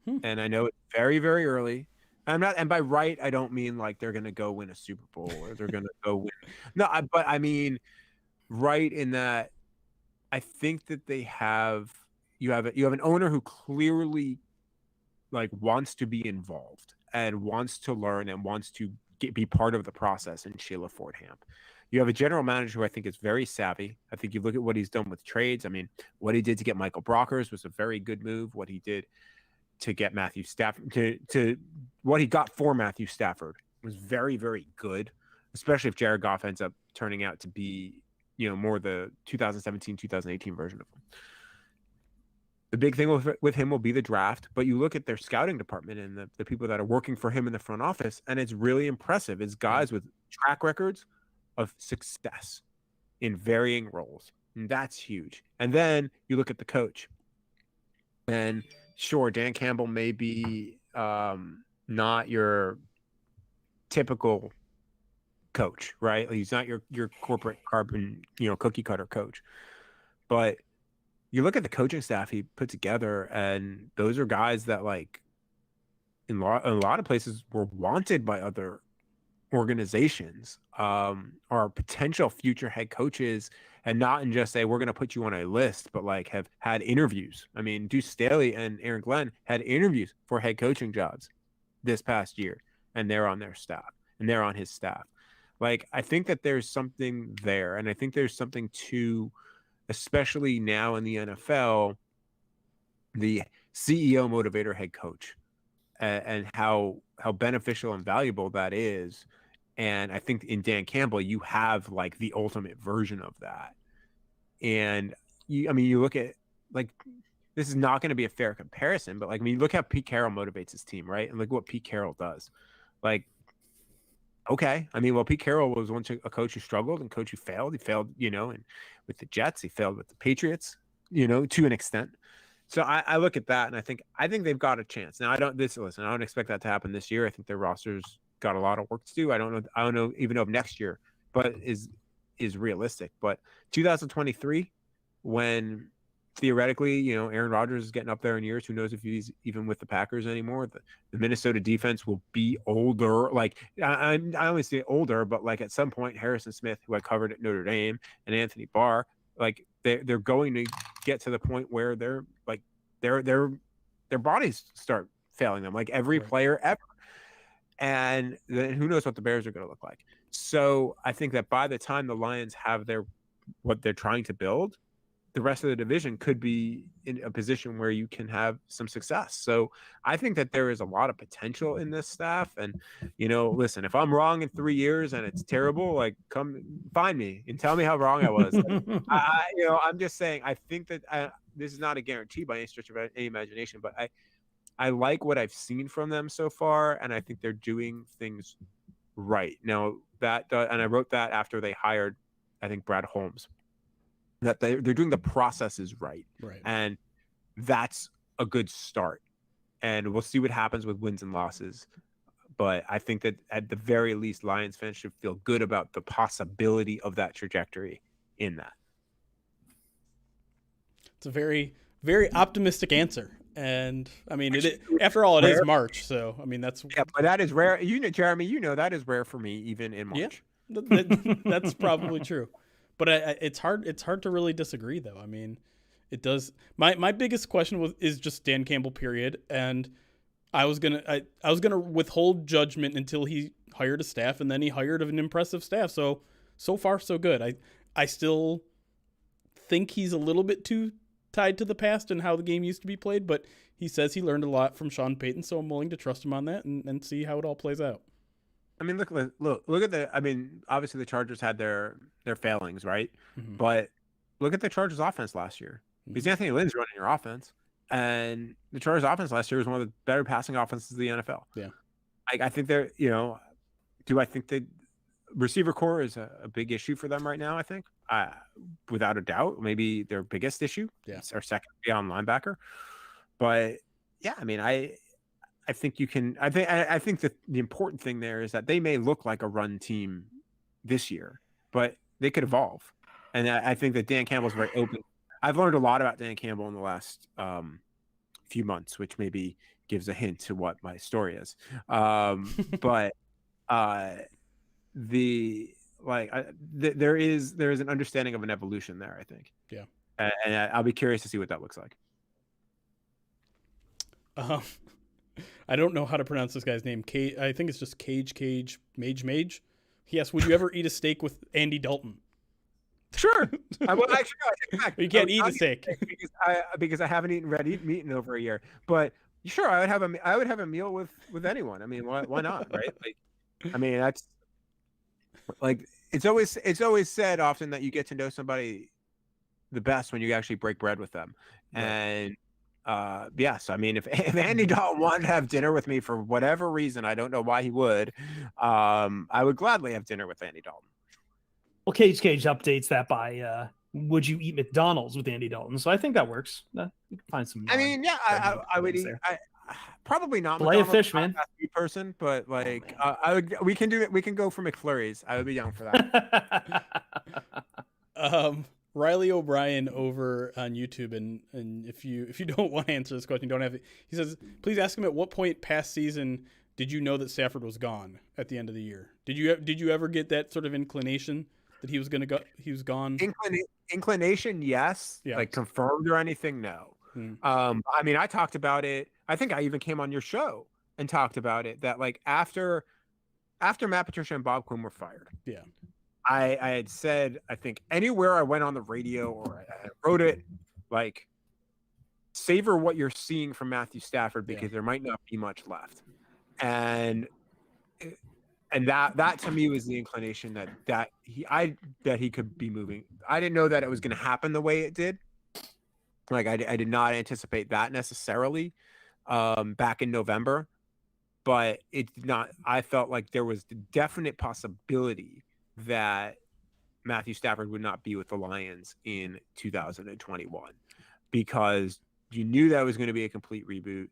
and I know it's very, very early. And by right, I don't mean like they're gonna go win a Super Bowl or they're gonna go win. No, but I mean right in that I think that you have an owner who clearly like wants to be involved and wants to learn and wants to be part of the process in Sheila Fordham. You have a general manager who I think is very savvy. I think you look at what he's done with trades. I mean, what he did to get Michael Brockers was a very good move. What he did to get Matthew Stafford to what he got for Matthew Stafford was very, very good, especially if Jared Goff ends up turning out to be, more the 2017, 2018 version of him. The big thing with him will be the draft, but you look at their scouting department and the people that are working for him in the front office, and it's really impressive. It's guys with track records of success in varying roles, and that's huge. And then you look at the coach, and sure, Dan Campbell may be not your typical coach, right? He's not your corporate carbon, cookie cutter coach. But you look at the coaching staff he put together, and those are guys that, like, in a lot of places were wanted by other organizations, are potential future head coaches, and not in just say we're going to put you on a list, but like have had interviews. I mean, Deuce Staley and Aaron Glenn had interviews for head coaching jobs this past year, and they're on their staff, and they're on his staff. Like, I think that there's something there, and I think there's something to, especially now in the NFL, the CEO motivator head coach, and how beneficial and valuable that is. And I think in Dan Campbell, you have like the ultimate version of that. And you look at, like, this is not going to be a fair comparison, but like, you look how Pete Carroll motivates his team, right? And look what Pete Carroll does. Like, okay. Pete Carroll was once a coach who struggled and coach who failed. He failed, and with the Jets, he failed with the Patriots, to an extent. So I look at that and I think they've got a chance. Now I don't expect that to happen this year. I think their roster's got a lot of work to do. I don't know even if next year, but is realistic. But 2023, when theoretically, Aaron Rodgers is getting up there in years, who knows if he's even with the Packers anymore. The Minnesota defense will be older. Like, I only say older, but like at some point, Harrison Smith, who I covered at Notre Dame, and Anthony Barr, like they're going to get to the point where they're like their bodies start failing them, like every player ever. And then who knows what the Bears are going to look like. So I think that by the time the Lions have what they're trying to build, the rest of the division could be in a position where you can have some success. So I think that there is a lot of potential in this staff. And, listen, if I'm wrong in 3 years and it's terrible, like, come find me and tell me how wrong I was. Like, I'm just saying, I think that this is not a guarantee by any stretch of any imagination, but I like what I've seen from them so far. And I think they're doing things right now. And I wrote that after they hired, I think, Brad Holmes, that they're doing the processes right. And that's a good start. And we'll see what happens with wins and losses. But I think that at the very least, Lions fans should feel good about the possibility of that trajectory in that. It's a very, very optimistic answer. And after all, it is March. So, that's. Yeah, but that is rare. Jeremy, that is rare for me, even in March. Yeah, that's probably true. But it's hard to really disagree, though. It does. My biggest question is just Dan Campbell, period. And I was gonna withhold judgment until he hired a staff, and then he hired an impressive staff. So far so good. I still think he's a little bit too tied to the past and how the game used to be played, but he says he learned a lot from Sean Payton, so I'm willing to trust him on that and see how it all plays out. I mean, look at the. I mean, obviously the Chargers had their failings, right? Mm-hmm. But look at the Chargers offense last year. Because Anthony Lynn's running your offense, and the Chargers offense last year was one of the better passing offenses of the NFL. Yeah, I think they're, do I think the receiver core is a big issue for them right now? I think, without a doubt, maybe their biggest issue. Yeah, it's our second beyond linebacker. But yeah, I mean, I think you can. I think that the important thing there is that they may look like a run team this year, but they could evolve. And I think that Dan Campbell's very open. I've learned a lot about Dan Campbell in the last few months, which maybe gives a hint to what my story is. But there is an understanding of an evolution there, I think. Yeah, and I'll be curious to see what that looks like. I don't know how to pronounce this guy's name. I think it's just Mage. Yes, would you ever eat a steak with Andy Dalton? Sure. I you can't eat a steak because I haven't eaten red meat in over a year. But sure, I would have a meal with anyone. I mean, why not, right? Like, I mean, that's like it's always said often that you get to know somebody the best when you actually break bread with them. Right. And yes, I mean, if Andy Dalton wanted to have dinner with me for whatever reason, I don't know why he would. I would gladly have dinner with Andy Dalton. Well, Cage updates that by would you eat McDonald's with Andy Dalton? So I think that works. You can find some. I mean, yeah, I would eat. Probably not. Fillet of fish, man. Person, but like I would. We can do it. We can go for McFlurries. I would be young for that. Riley O'Brien over on YouTube, and if you don't want to answer this question, you don't have it. He says, please ask him at what point past season did you know that Stafford was gone at the end of the year? Did you ever get that sort of inclination that he was going to go? He was gone. Inclination, yes. Yeah. Like confirmed or anything, no. I mean, I talked about it. I think I even came on your show and talked about it. That like after Matt Patricia and Bob Quinn were fired. Yeah. I had said, I think anywhere I went on the radio or I wrote it, like savor what you're seeing from Matthew Stafford because there might not be much left. And that to me was the inclination that he could be moving. I didn't know that it was going to happen the way it did. Like I did not anticipate that necessarily back in November, but it did not. I felt like there was the definite possibility that Matthew Stafford would not be with the Lions in 2021 because you knew that was going to be a complete reboot.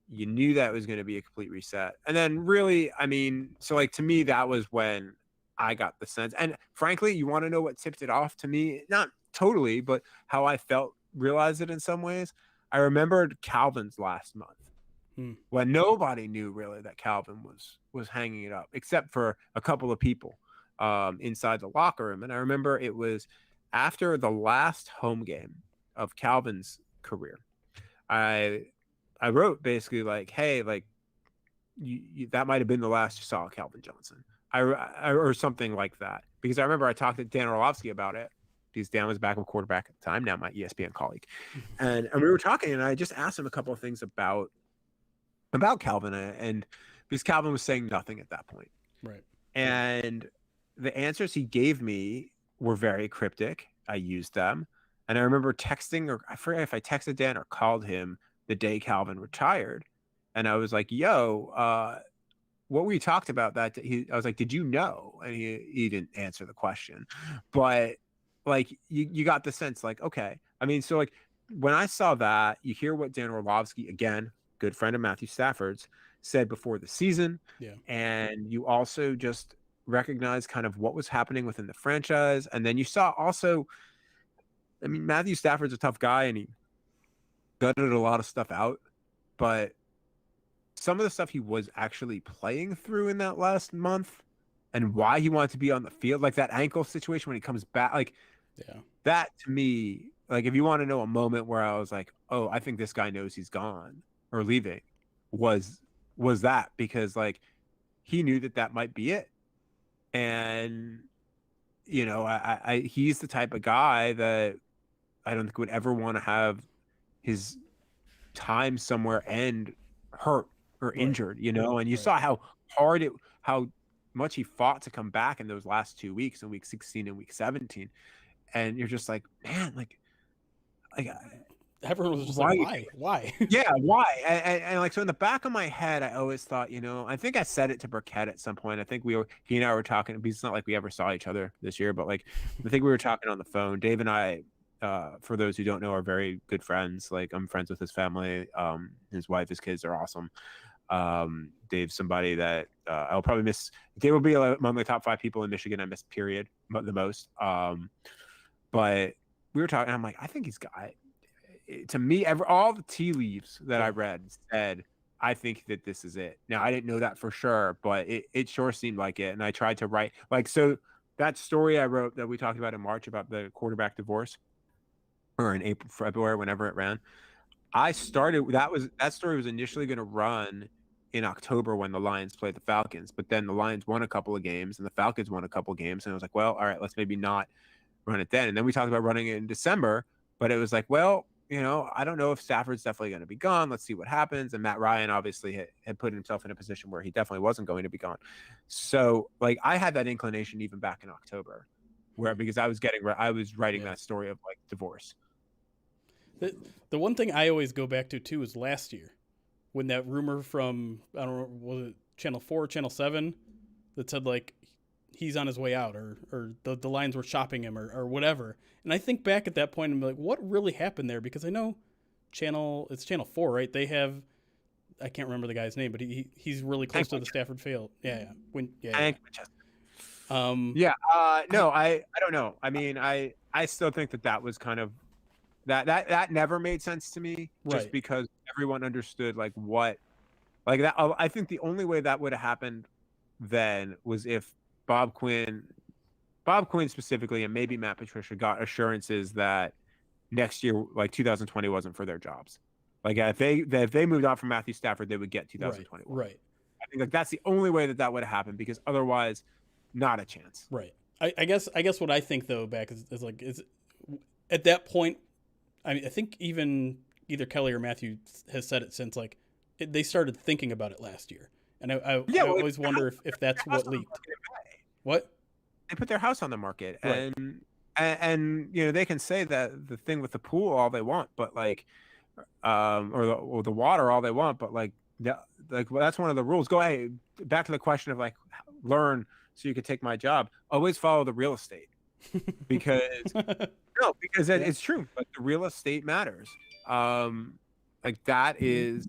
You knew that was going to be a complete reset. And then really, I mean, so like to me, that was when I got the sense. And frankly, you want to know what tipped it off to me? Not totally, but how I realized it in some ways. I remembered Calvin's last month when nobody knew really that Calvin was hanging it up except for a couple of people inside the locker room. And I remember it was after the last home game of Calvin's career. I wrote basically like, hey, like you that might have been the last you saw of Calvin Johnson, or something like that. Because I remember I talked to Dan Orlovsky about it because Dan was backup quarterback at the time, now my ESPN colleague, and we were talking, and I just asked him a couple of things about Calvin, and because Calvin was saying nothing at that point, right? And the answers he gave me were very cryptic. I used them, and I remember texting, or I forget if I texted Dan or called him the day Calvin retired. And I was like, yo, what we talked about that I was like, did you know? And he didn't answer the question, but like, you got the sense like, okay. I mean, so like when I saw that, you hear what Dan Orlovsky, again, good friend of Matthew Stafford's, said before the season. Yeah. And you also just recognize kind of what was happening within the franchise. And then you saw also, I mean, Matthew Stafford's a tough guy and he gutted a lot of stuff out, but some of the stuff he was actually playing through in that last month and why he wanted to be on the field, like that ankle situation when he comes back, like that to me, like if you want to know a moment where I was like, oh, I think this guy knows he's gone or leaving, was that, because like he knew that might be it. And you know, I he's the type of guy that think would ever want to have his time somewhere end hurt or injured, you know. And you saw how how much he fought to come back in those last 2 weeks, in week 16 and week 17, and you're just like, man, like everyone was just why? Yeah, why? And like, so in the back of my head, I always thought, you know, I think I said it to Burkett at some point. I think he and I were talking, because it's not like we ever saw each other this year, but like, I think we were talking on the phone. Dave and I, for those who don't know, are very good friends. Like, I'm friends with his family. His wife, his kids are awesome. Dave's somebody that I'll probably miss. Dave will be among the top 5 people in Michigan I miss, period, the most. But we were talking, I'm like, I think he's got, to me, all the tea leaves that I read said, I think that this is it. Now, I didn't know that for sure, but it sure seemed like it. And I tried to write, like, so that story I wrote that we talked about in March about the quarterback divorce, or in April, February, whenever it ran, that story was initially going to run in October when the Lions played the Falcons, but then the Lions won a couple of games and the Falcons won a couple of games. And I was like, well, all right, let's maybe not run it then. And then we talked about running it in December, but it was like, well, you know, I don't know if Stafford's definitely going to be gone. Let's see what happens. And Matt Ryan obviously had put himself in a position where he definitely wasn't going to be gone. So like, I had that inclination even back in October, because I was writing that story of like divorce. The one thing I always go back to too is last year, when that rumor from, I don't know, was it Channel 4, Channel 7, that said like he's on his way out, or the Lions were shopping him, or whatever. And I think back at that point and be like, what really happened there? Because I know it's Channel 4, right? They have, I can't remember the guy's name, but he's really close to the Stafford field. Yeah. No, I don't know. I mean, I still think that was kind of, that never made sense to me, just because everyone understood like what, like that. I think the only way that would have happened then was if Bob Quinn specifically, and maybe Matt Patricia, got assurances that next year, like 2020, wasn't for their jobs. Like if they moved on from Matthew Stafford, they would get 2021. Right. I think like that's the only way that would have happened, because otherwise, not a chance. Right. I guess what I think though back is like, is at that point, I mean, I think either Kelly or Matthew has said it since, like, they started thinking about it last year. And I always wonder if that's what leaked. What? They put their house on the market, right. and you know, they can say that the thing with the pool all they want, but like, or the water all they want, but like that's one of the rules. Go ahead, back to the question of like, learn so you could take my job. Always follow the real estate, because it's true. Like, the real estate matters. Like that is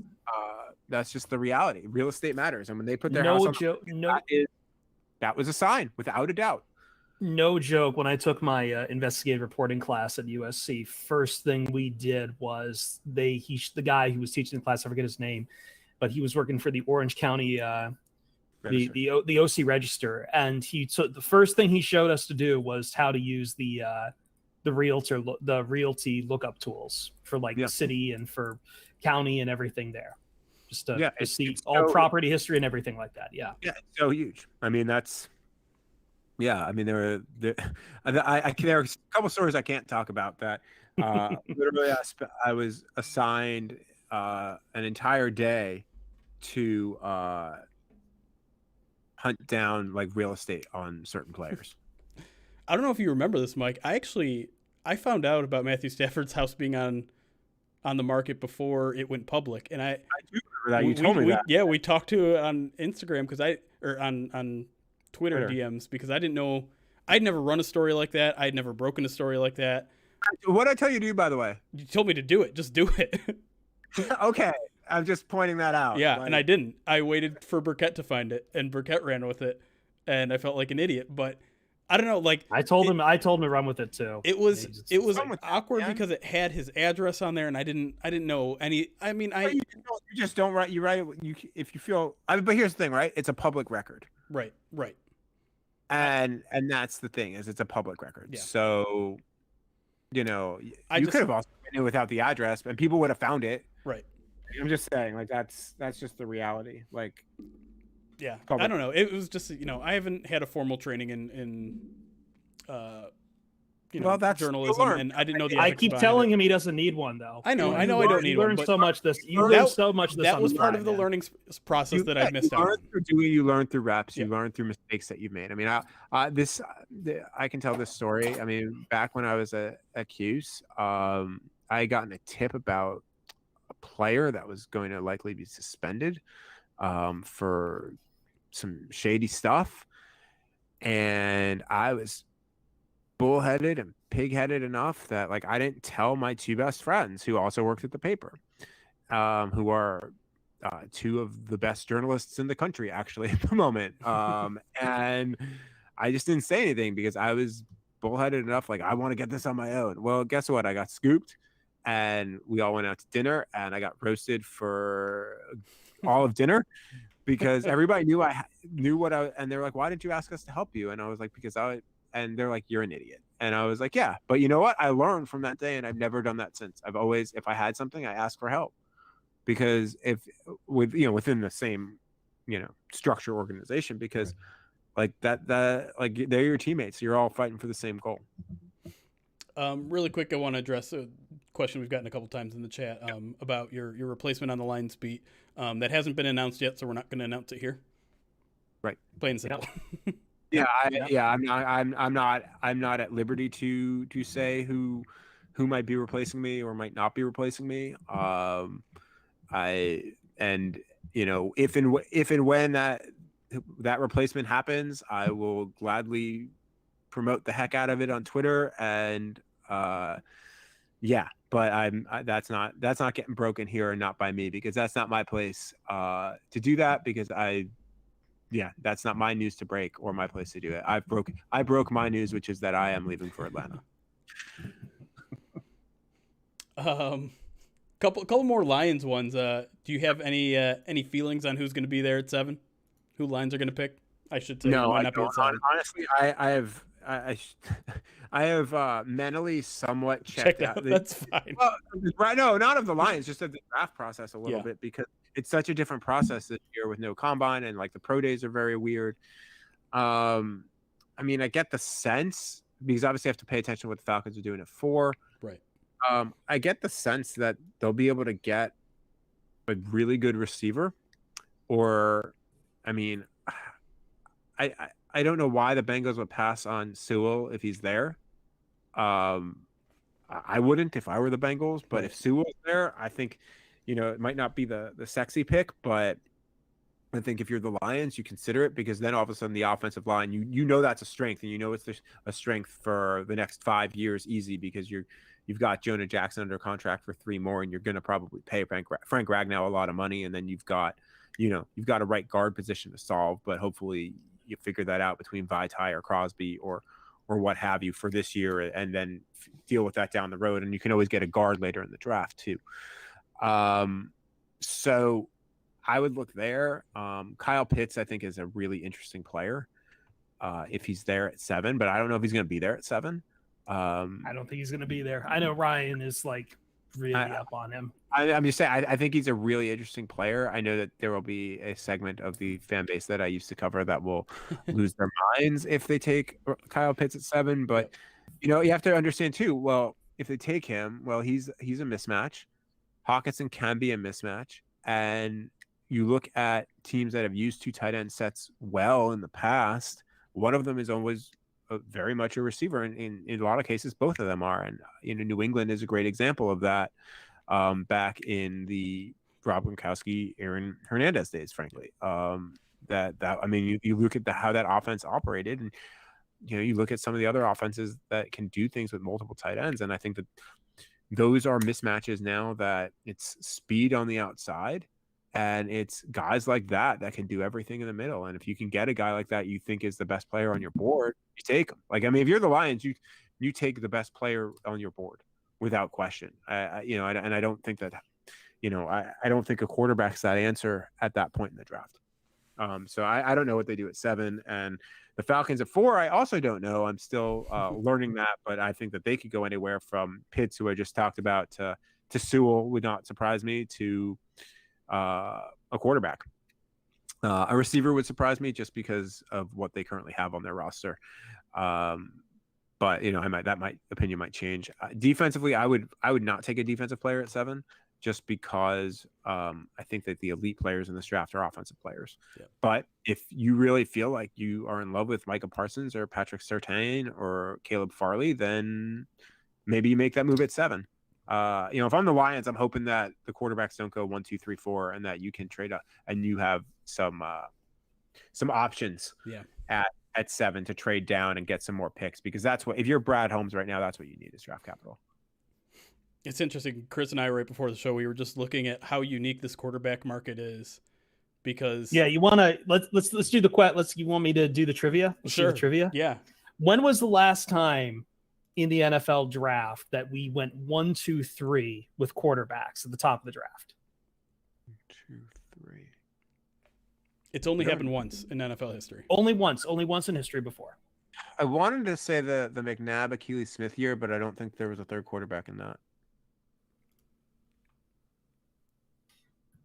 that's just the reality. Real estate matters, and when they put their house on, that was a sign, without a doubt. No joke. When I took my investigative reporting class at USC, first thing we did was the guy who was teaching the class, I forget his name, but he was working for the Orange County the OC Register, and the first thing he showed us to do was how to use the realty lookup tools for like the city and for county and everything there. Just to see all property history and everything like that. Yeah. Yeah, it's so huge. I mean, that's. Yeah, I mean, there are a couple stories I can't talk about that. Literally, I was assigned an entire day to hunt down like real estate on certain players. I don't know if you remember this, Mike. I found out about Matthew Stafford's house being on the market before it went public, and I do remember that. You told me that. Yeah, we talked to it on Instagram on Twitter DMs, because I didn't know. I'd never run a story like that. I'd never broken a story like that. What did I tell you to do, by the way? You told me to do it. Just do it. Okay, I'm just pointing that out. Yeah, and I didn't. I waited for Burkett to find it, and Burkett ran with it, and I felt like an idiot. But I don't know. Like, I told him to run with it too. It was awkward because it had his address on there, and I didn't know any. I mean, you just don't write. You write it if you feel. But here's the thing, right? It's a public record. Right. And that's the thing, is it's a public record. Yeah. So, you know, you could have also been it without the address, and people would have found it. Right. I'm just saying, like, that's just the reality. Like, yeah, I don't know. It was just, I haven't had a formal training in Well, that's journalism, learn. and I didn't know the I ethics keep behind telling it. him he doesn't need one, though. I know I don't need You one, learned but so much this. You that- learned so much this. that on was the part fly, of the man. learning process that I missed you out learn on. through doing, you learn through reps, you Yeah. learn through mistakes that you've made. I mean, I can tell this story. I mean, back when I was at Cuse, I had gotten a tip about a player that was going to likely be suspended for some shady stuff, and I was bullheaded and pigheaded enough that like I didn't tell my two best friends who also worked at the paper, who are two of the best journalists in the country actually at the moment, and I just didn't say anything because I was bullheaded enough. Like I want to get this on my own. Well, guess what? I got scooped, and we all went out to dinner, and I got roasted for all of dinner because everybody knew what and they were like, "Why didn't you ask us to help you?" And I was like, "Because and they're like, "You're an idiot." And I was like, "Yeah, but you know what? I learned from that day, and I've never done that since. I've always, if I had something, I asked for help, because within the same, structure organization, because like that like they're your teammates. You're all fighting for the same goal." Really quick, I want to address a question we've gotten a couple times in the chat about your replacement on the line beat. That hasn't been announced yet, so we're not going to announce it here. Right. Plain and simple. I'm not at liberty to say who might be replacing me or might not be replacing me. If and when that replacement happens, I will gladly promote the heck out of it on Twitter, and but that's not getting broken here, and not by me, because that's not my place to do that, because that's not my news to break or my place to do it. I broke my news, which is that I am leaving for Atlanta. Couple more Lions ones. Do you have any feelings on who's going to be there at 7? Who Lions are going to pick? I should say. No, Might I not be don't. at 7. Honestly, I have mentally somewhat checked out. That's fine. Well, right? No, not of the Lions, just of the draft process a little bit, because it's such a different process this year with no combine, and like the pro days are very weird. I mean, I get the sense, because obviously I have to pay attention to what the Falcons are doing at 4. Right. I get the sense that they'll be able to get a really good receiver, or, I mean, I don't know why the Bengals would pass on Sewell if he's there. I wouldn't if I were the Bengals, but if Sewell's there, I think, it might not be the sexy pick, but I think if you're the Lions, you consider it, because then all of a sudden the offensive line, that's a strength, and it's a strength for the next 5 years easy, because you've got Jonah Jackson under contract for 3 more, and you're going to probably pay Frank Ragnow a lot of money, and then you've got a right guard position to solve, but hopefully you figure that out between Vaitai or Crosby or what have you for this year, and then deal with that down the road. And you can always get a guard later in the draft too. So I would look there. Kyle Pitts, I think, is a really interesting player if he's there at 7, but I don't know if he's going to be there at 7. I don't think he's going to be there. I know Ryan is like really up on him. I'm just saying, I think he's a really interesting player. I know that there will be a segment of the fan base that I used to cover that will lose their minds if they take Kyle Pitts at 7. But, you have to understand too, well, if they take him, well, he's a mismatch. Hawkinson can be a mismatch. And you look at teams that have used 2 tight end sets well in the past, one of them is always very much a receiver. In a lot of cases, both of them are. And, New England is a great example of that. Back in the Rob Gronkowski, Aaron Hernandez days, frankly, I mean, you look at how that offense operated, and you look at some of the other offenses that can do things with multiple tight ends, and I think that those are mismatches now, that it's speed on the outside, and it's guys like that can do everything in the middle. And if you can get a guy like that you think is the best player on your board, you take him. Like, I mean, if you're the Lions, you take the best player on your board without question. I don't think that, I don't think a quarterback's that answer at that point in the draft. So I don't know what they do at 7, and the Falcons at 4, I also don't know. I'm still learning that, but I think that they could go anywhere from Pitts, who I just talked about, to Sewell would not surprise me, to a quarterback. A receiver would surprise me just because of what they currently have on their roster. but that opinion might change. Defensively, I would not take a defensive player at 7, just because I think that the elite players in this draft are offensive players. Yeah. But if you really feel like you are in love with Micah Parsons or Patrick Surtain or Caleb Farley, then maybe you make that move at 7. If I'm the Lions, I'm hoping that the quarterbacks don't go 1, 2, 3, 4, and that you can trade up and you have some options at 7 to trade down and get some more picks, because that's what, if you're Brad Holmes right now, that's what you need is draft capital. It's interesting. Chris and I, right before the show, we were just looking at how unique this quarterback market is, because you want to let's do the you want me to do the trivia? Sure. Do the trivia. Yeah. When was the last time in the NFL draft that we went 1, 2, 3 with quarterbacks at the top of the draft? 2, 3. It's only happened once in NFL history. Only once in history before. I wanted to say the McNabb Achilles Smith year, but I don't think there was a third quarterback in that.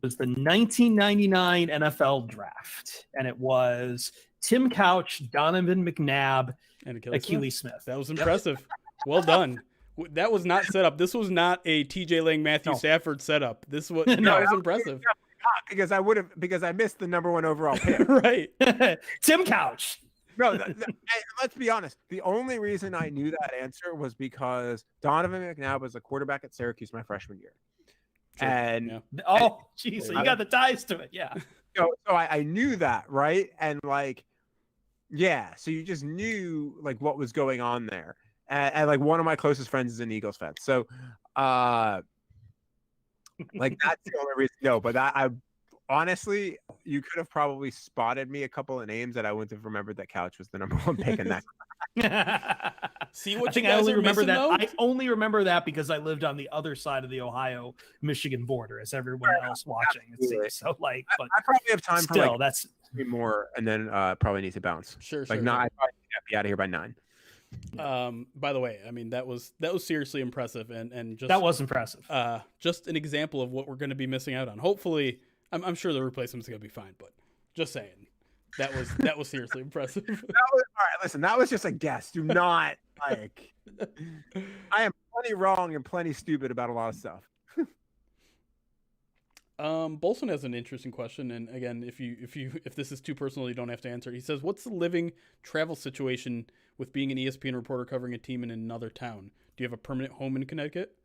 It was the 1999 NFL draft, and it was Tim Couch, Donovan McNabb, And Achilles Smith. That was impressive. Well done. That was not set up. This was not a TJ Lang, Matthew Stafford setup. That was impressive. Because I missed the number 1 overall pick. Right. Tim Couch. No, let's be honest. The only reason I knew that answer was because Donovan McNabb was a quarterback at Syracuse my freshman year. Sure. And Geez, so you got the ties to it. Yeah. So I knew that, right? And so you just knew what was going on there. And one of my closest friends is an Eagles fan. So that's the only reason. No, but I honestly, you could have probably spotted me a couple of names that I wouldn't have remembered that Couch was the number 1 pick in that. See what I think you guys I only are remember missing, that. though? I only remember that because I lived on the other side of the Ohio-Michigan border, as everyone else watching. It seems. So but I probably have time still, for that's 3 more, and then probably need to bounce. Sure. I probably need to be out of here by 9. By the way, I mean that was seriously impressive, and just that was impressive. Just an example of what we're going to be missing out on. Hopefully, I'm sure the replacement's going to be fine, but just saying, that was seriously impressive. All right, listen, that was just a guess. Do not I am plenty wrong and plenty stupid about a lot of stuff. Bolson has an interesting question, and again, if this is too personal, you don't have to answer. He says, "What's the living travel situation with being an ESPN reporter covering a team in another town? Do you have a permanent home in Connecticut?"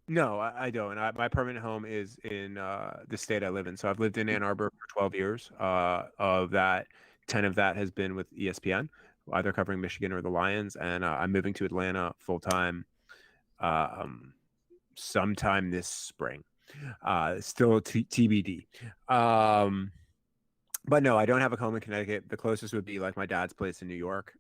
No, I don't. My permanent home is in the state I live in. So I've lived in Ann Arbor for 12 years. Of that, 10 of that has been with ESPN, either covering Michigan or the Lions, and I'm moving to Atlanta full time sometime this spring. Still TBD. But no, I don't have a home in Connecticut. The closest would be my dad's place in New York,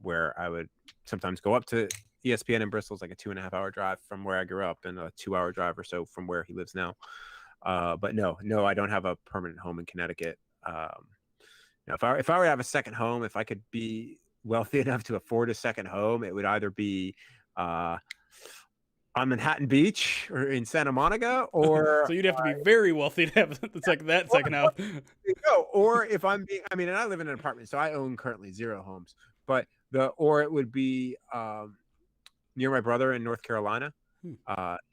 where I would sometimes go up to ESPN in Bristol. It's like a 2.5-hour drive from where I grew up, and a 2-hour drive or so from where he lives now. But no, I don't have a permanent home in Connecticut. If I were to have a second home, if I could be wealthy enough to afford a second home, it would either be on Manhattan Beach or in Santa Monica, or so you'd have to be very wealthy to have that second house. No, or if I'm being, and I live in an apartment, so I own currently 0 homes. But it would be near my brother in North Carolina. He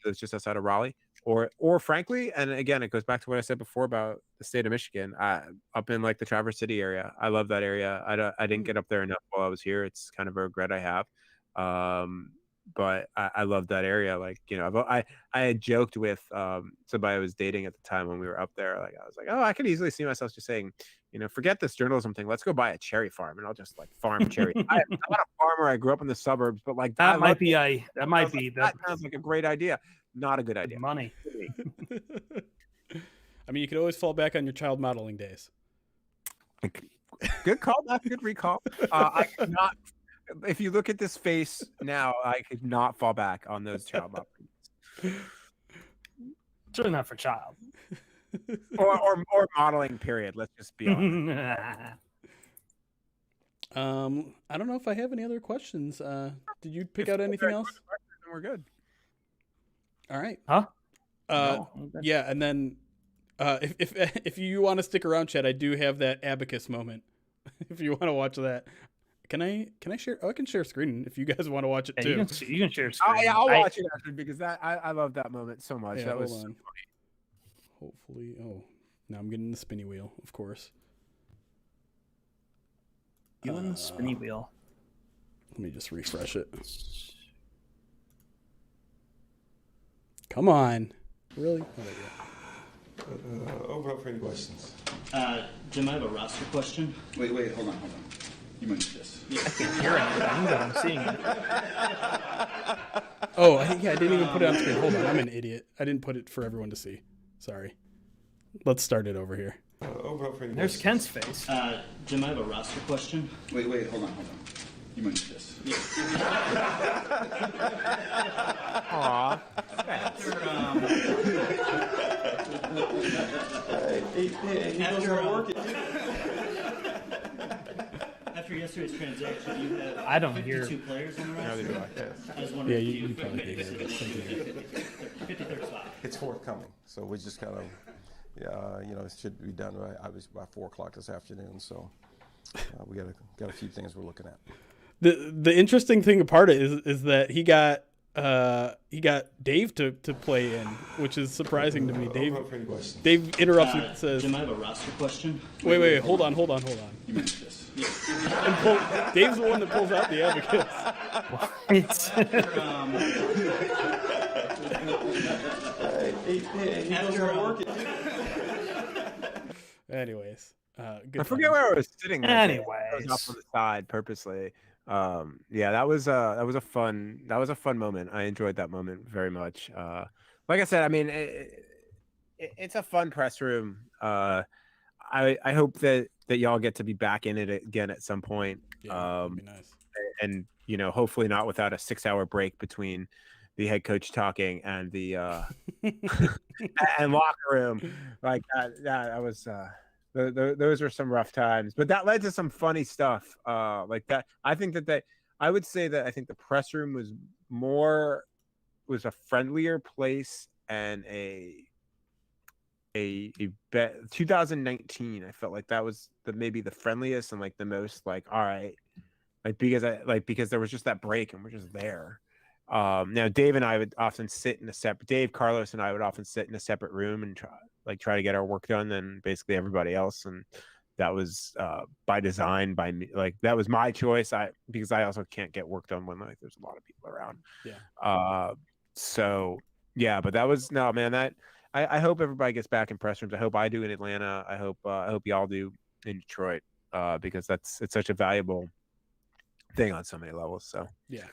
lives just outside of Raleigh. Or frankly, and again, it goes back to what I said before about the state of Michigan. Up in the Traverse City area, I love that area. I didn't get up there enough while I was here. It's kind of a regret I have. But I love that area. I had joked with somebody I was dating at the time when we were up there. I was like, oh, I could easily see myself just saying, forget this journalism thing. Let's go buy a cherry farm and I'll just farm cherry. I'm not a farmer. I grew up in the suburbs, but that might be that sounds like a great idea. Not a good idea. Money. I mean, you could always fall back on your child modeling days. Good call. That's a good recall. I could not. If you look at this face now, I could not fall back on those child modeling. Certainly not for child. or modeling. Period. Let's just be honest. I don't know if I have any other questions. Did you pick out anything else? We're good. All right. Huh? No. Yeah, and then if you want to stick around, Chad, I do have that abacus moment. If you want to watch that, Can I share? Oh, I can share screen if you guys want to watch it Yeah, too. you can share screen. I'll watch it after because I love that moment so much. Yeah, that hold was on. Hopefully, now I'm getting the spinny wheel, of course. You and the spinny wheel. Let me just refresh it. Come on, really? Oh, there you go. Open up for any questions. Jim, I have a roster question. Wait, hold on. You mentioned this. I can't hear anything, but I'm seeing it. Oh, I didn't even put it on screen. Hold on, I'm an idiot. I didn't put it for everyone to see. Sorry. Let's start it over here. Open up for any There's questions. Kent's face. Jim, I have a roster question. Wait, hold on. You mentioned this. aw. After yesterday's transaction, you have I don't hear. 52 players on the roster. Neither do I. I was wondering Yeah, if you probably did hear it. 53rd spot. It's forthcoming, so we just kind of, it should be done by 4 o'clock this afternoon. So we got a few things we're looking at. The interesting thing apart it is that he got Dave to play in, which is surprising to me. Open up for any questions. Dave interrupts and says, Jim, I have a roster question. "Wait, hold on." You mentioned this. And Dave's the one that pulls out the advocates. Anyways, good. I forget where I was sitting. I was Anyways. off on the side purposely. That was a fun moment. I enjoyed that moment very much. Like I said, I mean, it's a fun press room. I hope that y'all get to be back in it again at some point. Yeah, that'd be nice. And hopefully not without a 6-hour break between the head coach talking and the and locker room like that. That was those were some rough times, but that led to some funny stuff like that. I think that I would say that I think the press room was a friendlier place and a 2019. I felt like that was maybe the friendliest and like the most like all right, like because there was just that break and we're just there. Now Dave and I would often sit in Carlos and I would often sit in a separate room and try to get our work done than basically everybody else, and that was by design by me. Like that was my choice. Because I also can't get work done when like there's a lot of people around. Yeah. So yeah, but that was no man. That I hope everybody gets back in press rooms. I hope I do in Atlanta. I hope y'all do in Detroit because it's such a valuable thing on so many levels. So yeah.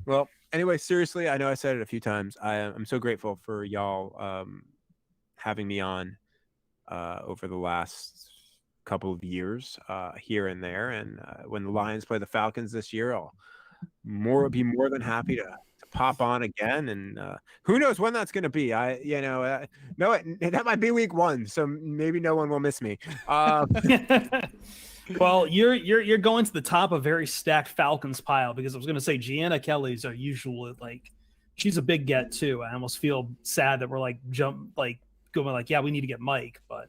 Well, anyway, seriously, I know I said it a few times. I'm so grateful for y'all having me on over the last couple of years here and there. And when the Lions play the Falcons this year, I'll be more than happy to pop on again. And who knows when that's going to be? No, that might be week 1, so maybe no one will miss me. Well, you're going to the top of a very stacked Falcons pile because I was going to say Gianna Kelly's our usual she's a big get too. I almost feel sad that we're going yeah, we need to get Mike, but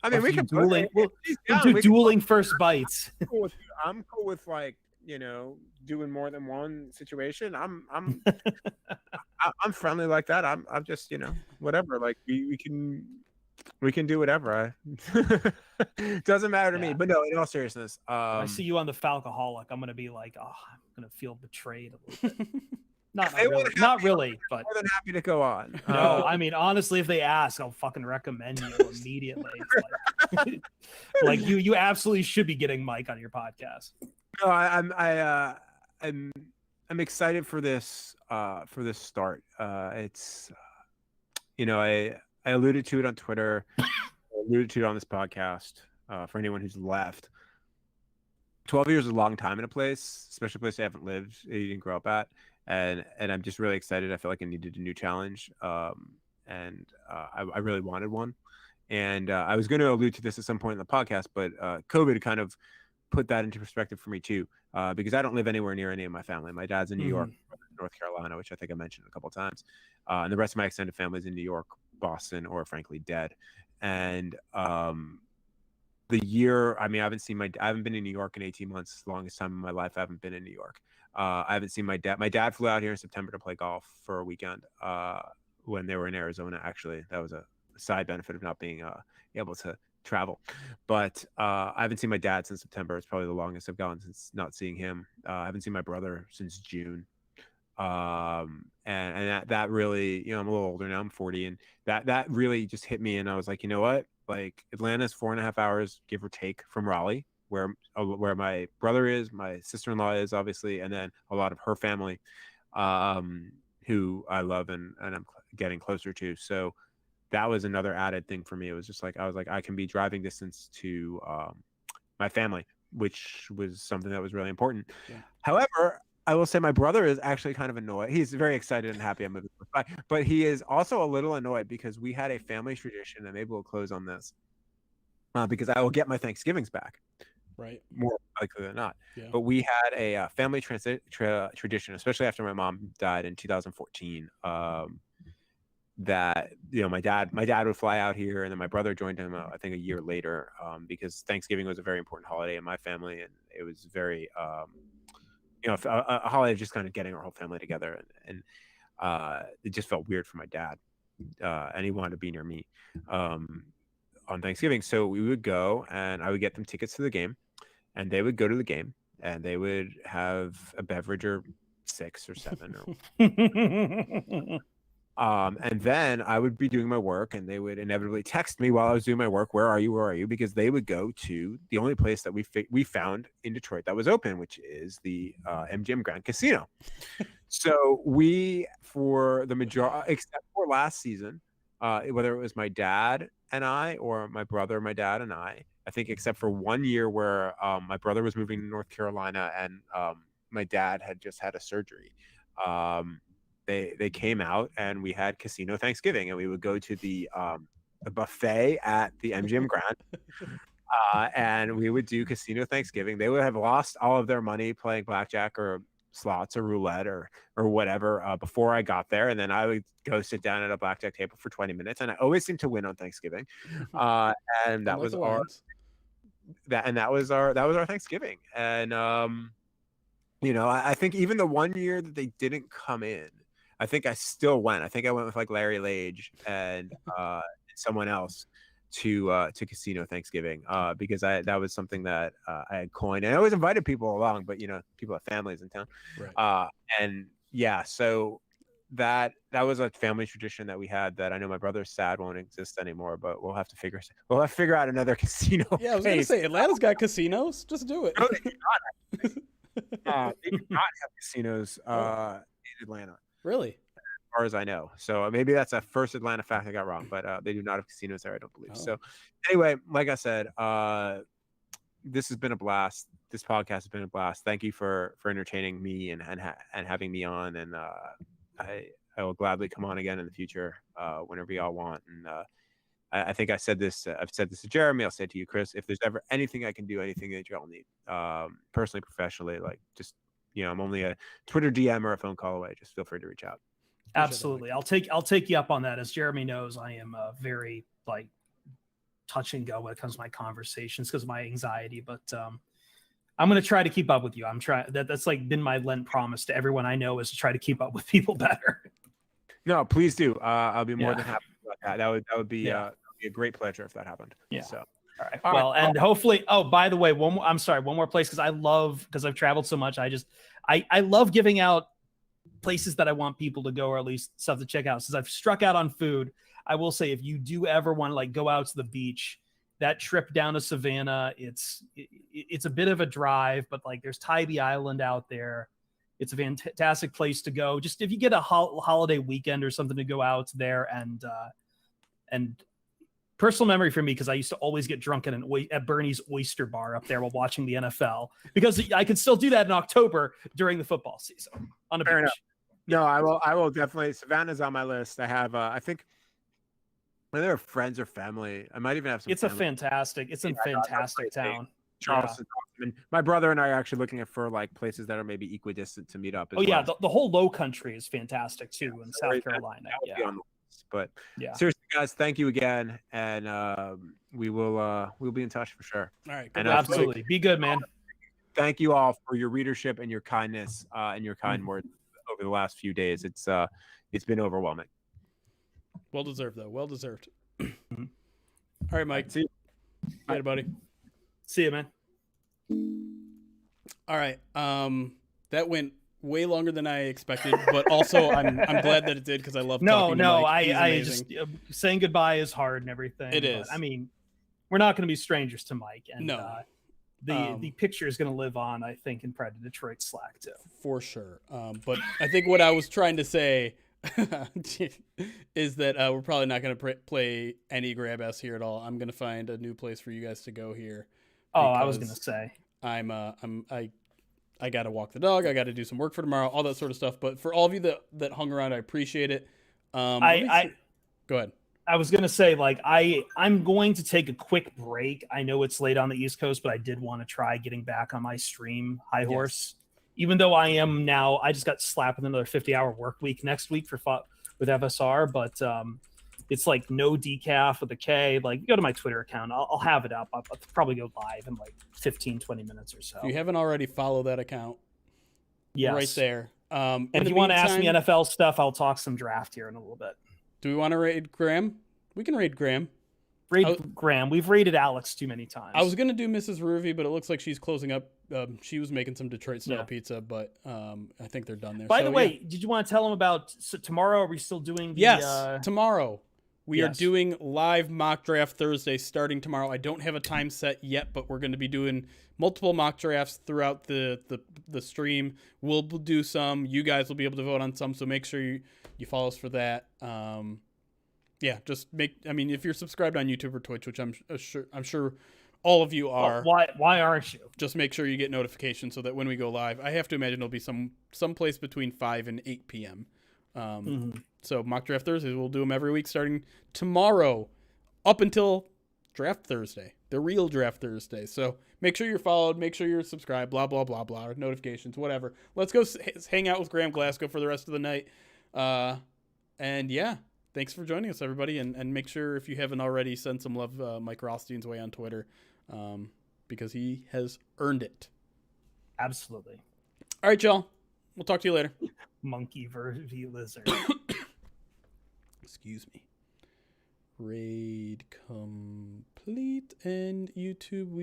I mean, we can do dueling first bites. I'm cool with doing more than one situation. I'm friendly like that. I'm just whatever. Like we can do whatever. Doesn't matter to me. But no, in all seriousness, I see you on the Falcoholic. I'm gonna be like, I'm gonna feel betrayed a little bit. Not really, but more than happy to go on. No, I mean honestly, if they ask, I'll fucking recommend you immediately. It's like you absolutely should be getting Mike on your podcast. No, I'm excited for this start. It's I alluded to it on Twitter, alluded to it on this podcast. For anyone who's left, 12 years is a long time in a place, especially a place I haven't lived, you didn't grow up at, and I'm just really excited. I feel like I needed a new challenge, and I really wanted one. And I was going to allude to this at some point in the podcast, but COVID kind of put that into perspective for me too, because I don't live anywhere near any of my family. My dad's in New York, North Carolina, which I think I mentioned a couple of times, and the rest of my extended family is in New York, Boston, or frankly dead. And the year, I mean, I haven't been in New York in 18 months. The longest time in my life I haven't been in New York. I haven't seen my dad. My dad flew out here in September to play golf for a weekend when they were in Arizona. Actually, that was a side benefit of not being able to travel. But I haven't seen my dad since September. It's probably the longest I've gone since not seeing him. I haven't seen my brother since June. And that really, you know, I'm a little older now, I'm 40, and that really just hit me. And I was like, you know what? Like, Atlanta's 4.5 hours, give or take, from Raleigh, where my brother is, my sister-in-law is, obviously, and then a lot of her family, who I love and I'm getting closer to. So that was another added thing for me. It was just like, I was like, I can be driving distance to my family, which was something that was really important. Yeah. However, I will say my brother is actually kind of annoyed. He's very excited and happy I'm moving, but he is also a little annoyed because we had a family tradition, and maybe we'll close on this, because I will get my Thanksgivings back, Right. more likely than not. Yeah. But we had a family tradition, especially after my mom died in 2014. That, you know, my dad would fly out here, and then my brother joined him, I think, a year later, because Thanksgiving was a very important holiday in my family, and it was very you know, a holiday of just kind of getting our whole family together, and it just felt weird for my dad, and he wanted to be near me on Thanksgiving. So we would go, and I would get them tickets to the game, and they would go to the game, and they would have a beverage or 6 or 7 or and then I would be doing my work, and they would inevitably text me while I was doing my work, where are you? Because they would go to the only place that we found in Detroit that was open, which is the MGM Grand Casino. So we, for the majority, except for last season, whether it was my dad and I, or my brother, my dad and I think, except for 1 year where my brother was moving to North Carolina, and my dad had just had a surgery. They came out, and we had casino Thanksgiving, and we would go to the buffet at the MGM Grand, and we would do casino Thanksgiving. They would have lost all of their money playing blackjack or slots or roulette or whatever before I got there, and then I would go sit down at a blackjack table for 20 minutes, and I always seemed to win on Thanksgiving. And that was our Thanksgiving. And you know, I think even the 1 year that they didn't come in, I think I still went. I think I went with like Larry Lage and someone else to casino Thanksgiving, because that was something that I had coined, and I always invited people along, but you know, people have families in town. Right. And yeah, so that was a family tradition that we had that I know my brother's sad won't exist anymore, but we'll have to figure out another casino. Yeah, I was gonna say, Atlanta's got casinos. Just do it. No, they do not. They do not have casinos in Atlanta, Really? as far as I know. So maybe that's a first Atlanta fact I got wrong, but they do not have casinos there, I don't believe. Oh. So anyway, like I said, this has been a blast. This podcast has been a blast. Thank you for entertaining me and having me on. And I will gladly come on again in the future whenever y'all want. And I think I've said this to Jeremy. I'll say it to you, Chris. If there's ever anything I can do, anything that y'all need, personally, professionally, like, just, you know, I'm only a Twitter DM or a phone call away. Just feel free to reach out. Absolutely. I'll take you up on that. As Jeremy knows, I am very like touch and go when it comes to my conversations because of my anxiety, but I'm going to try to keep up with you. I'm trying. That's like been my Lent promise to everyone I know, is to try to keep up with people better. No, please do. I'll be more than happy about that. That would be a great pleasure if that happened. Yeah. So. All right. Well, and hopefully, by the way, one more place, because I've traveled so much. I love giving out places that I want people to go, or at least stuff to check out. Since I've struck out on food, I will say, if you do ever want to like go out to the beach, that trip down to Savannah, it's a bit of a drive, but like there's Tybee Island out there. It's a fantastic place to go. Just if you get a holiday weekend or something to go out there, and personal memory for me, because I used to always get drunk at Bernie's Oyster Bar up there while watching the NFL, because I could still do that in October during the football season on a beach. Enough. No, I will definitely. Savannah's on my list. I have, I think, whether they're friends or family, I might even have some. It's a fantastic town. Charleston. Yeah. And my brother and I are actually looking for like places that are maybe equidistant to meet up. The whole Low Country is fantastic too, in South Carolina. But Yeah. seriously, guys, thank you again, and we'll be in touch for sure. All right. And Absolutely. Be good, man. thank you all for your readership and your kindness and your kind words over the last few days. It's been overwhelming. Well deserved, though. Well deserved. All right, Mike. See you. Bye, buddy. See you, man. All right. That went way longer than I expected, but also I'm glad that it did because I love talking to Mike. He's I amazing. just saying goodbye is hard and everything. It but, is. I mean, we're not going to be strangers to Mike, and No. the picture is going to live on, I think, in Pride of Detroit Slack too. For sure. But I think what I was trying to say is that we're probably not going to play any grab ass here at all. I'm going to find a new place for you guys to go here. Oh, I was going to say. I got to walk the dog. I got to do some work for tomorrow, all that sort of stuff. But for all of you that hung around, I appreciate it. Go ahead. I was going to say, like, I'm going to take a quick break. I know it's late on the East Coast, but I did want to try getting back on my stream high horse. Even though I just got slapped with another 50-hour work week next week with FSR, but it's like no decaf with a K. Like, go to my Twitter account. I'll have it up. I'll probably go live in like 15, 20 minutes or so. If you haven't already, follow that account. Yes. Right there. And if you want to ask me NFL stuff, I'll talk some draft here in a little bit. Do we want to raid Graham? We can raid Graham. Graham. We've raided Alex too many times. I was going to do Mrs. Ruby, but it looks like she's closing up. She was making some Detroit-style pizza, but I think they're done there. By the way, did you want to tell them about tomorrow? Are we still doing the... Yes, tomorrow. We are doing live mock draft Thursday starting tomorrow. I don't have a time set yet, but we're going to be doing multiple mock drafts throughout the stream. We'll do some. You guys will be able to vote on some, so make sure you follow us for that. If you're subscribed on YouTube or Twitch, which I'm sure all of you are. Why aren't you? Just make sure you get notifications so that when we go live, I have to imagine it'll be some place between 5 and 8 p.m. So mock draft Thursdays, we'll do them every week starting tomorrow up until draft Thursday, the real draft Thursday. So make sure you're followed, make sure you're subscribed, blah, blah, blah, blah, notifications, whatever. Let's go hang out with Graham Glasgow for the rest of the night. Thanks for joining us, everybody. And make sure, if you haven't already, send some love Mike Rothstein's way on Twitter because he has earned it. Absolutely. All right, y'all. We'll talk to you later. Monkey versus lizard. Excuse me. Raid complete and YouTube.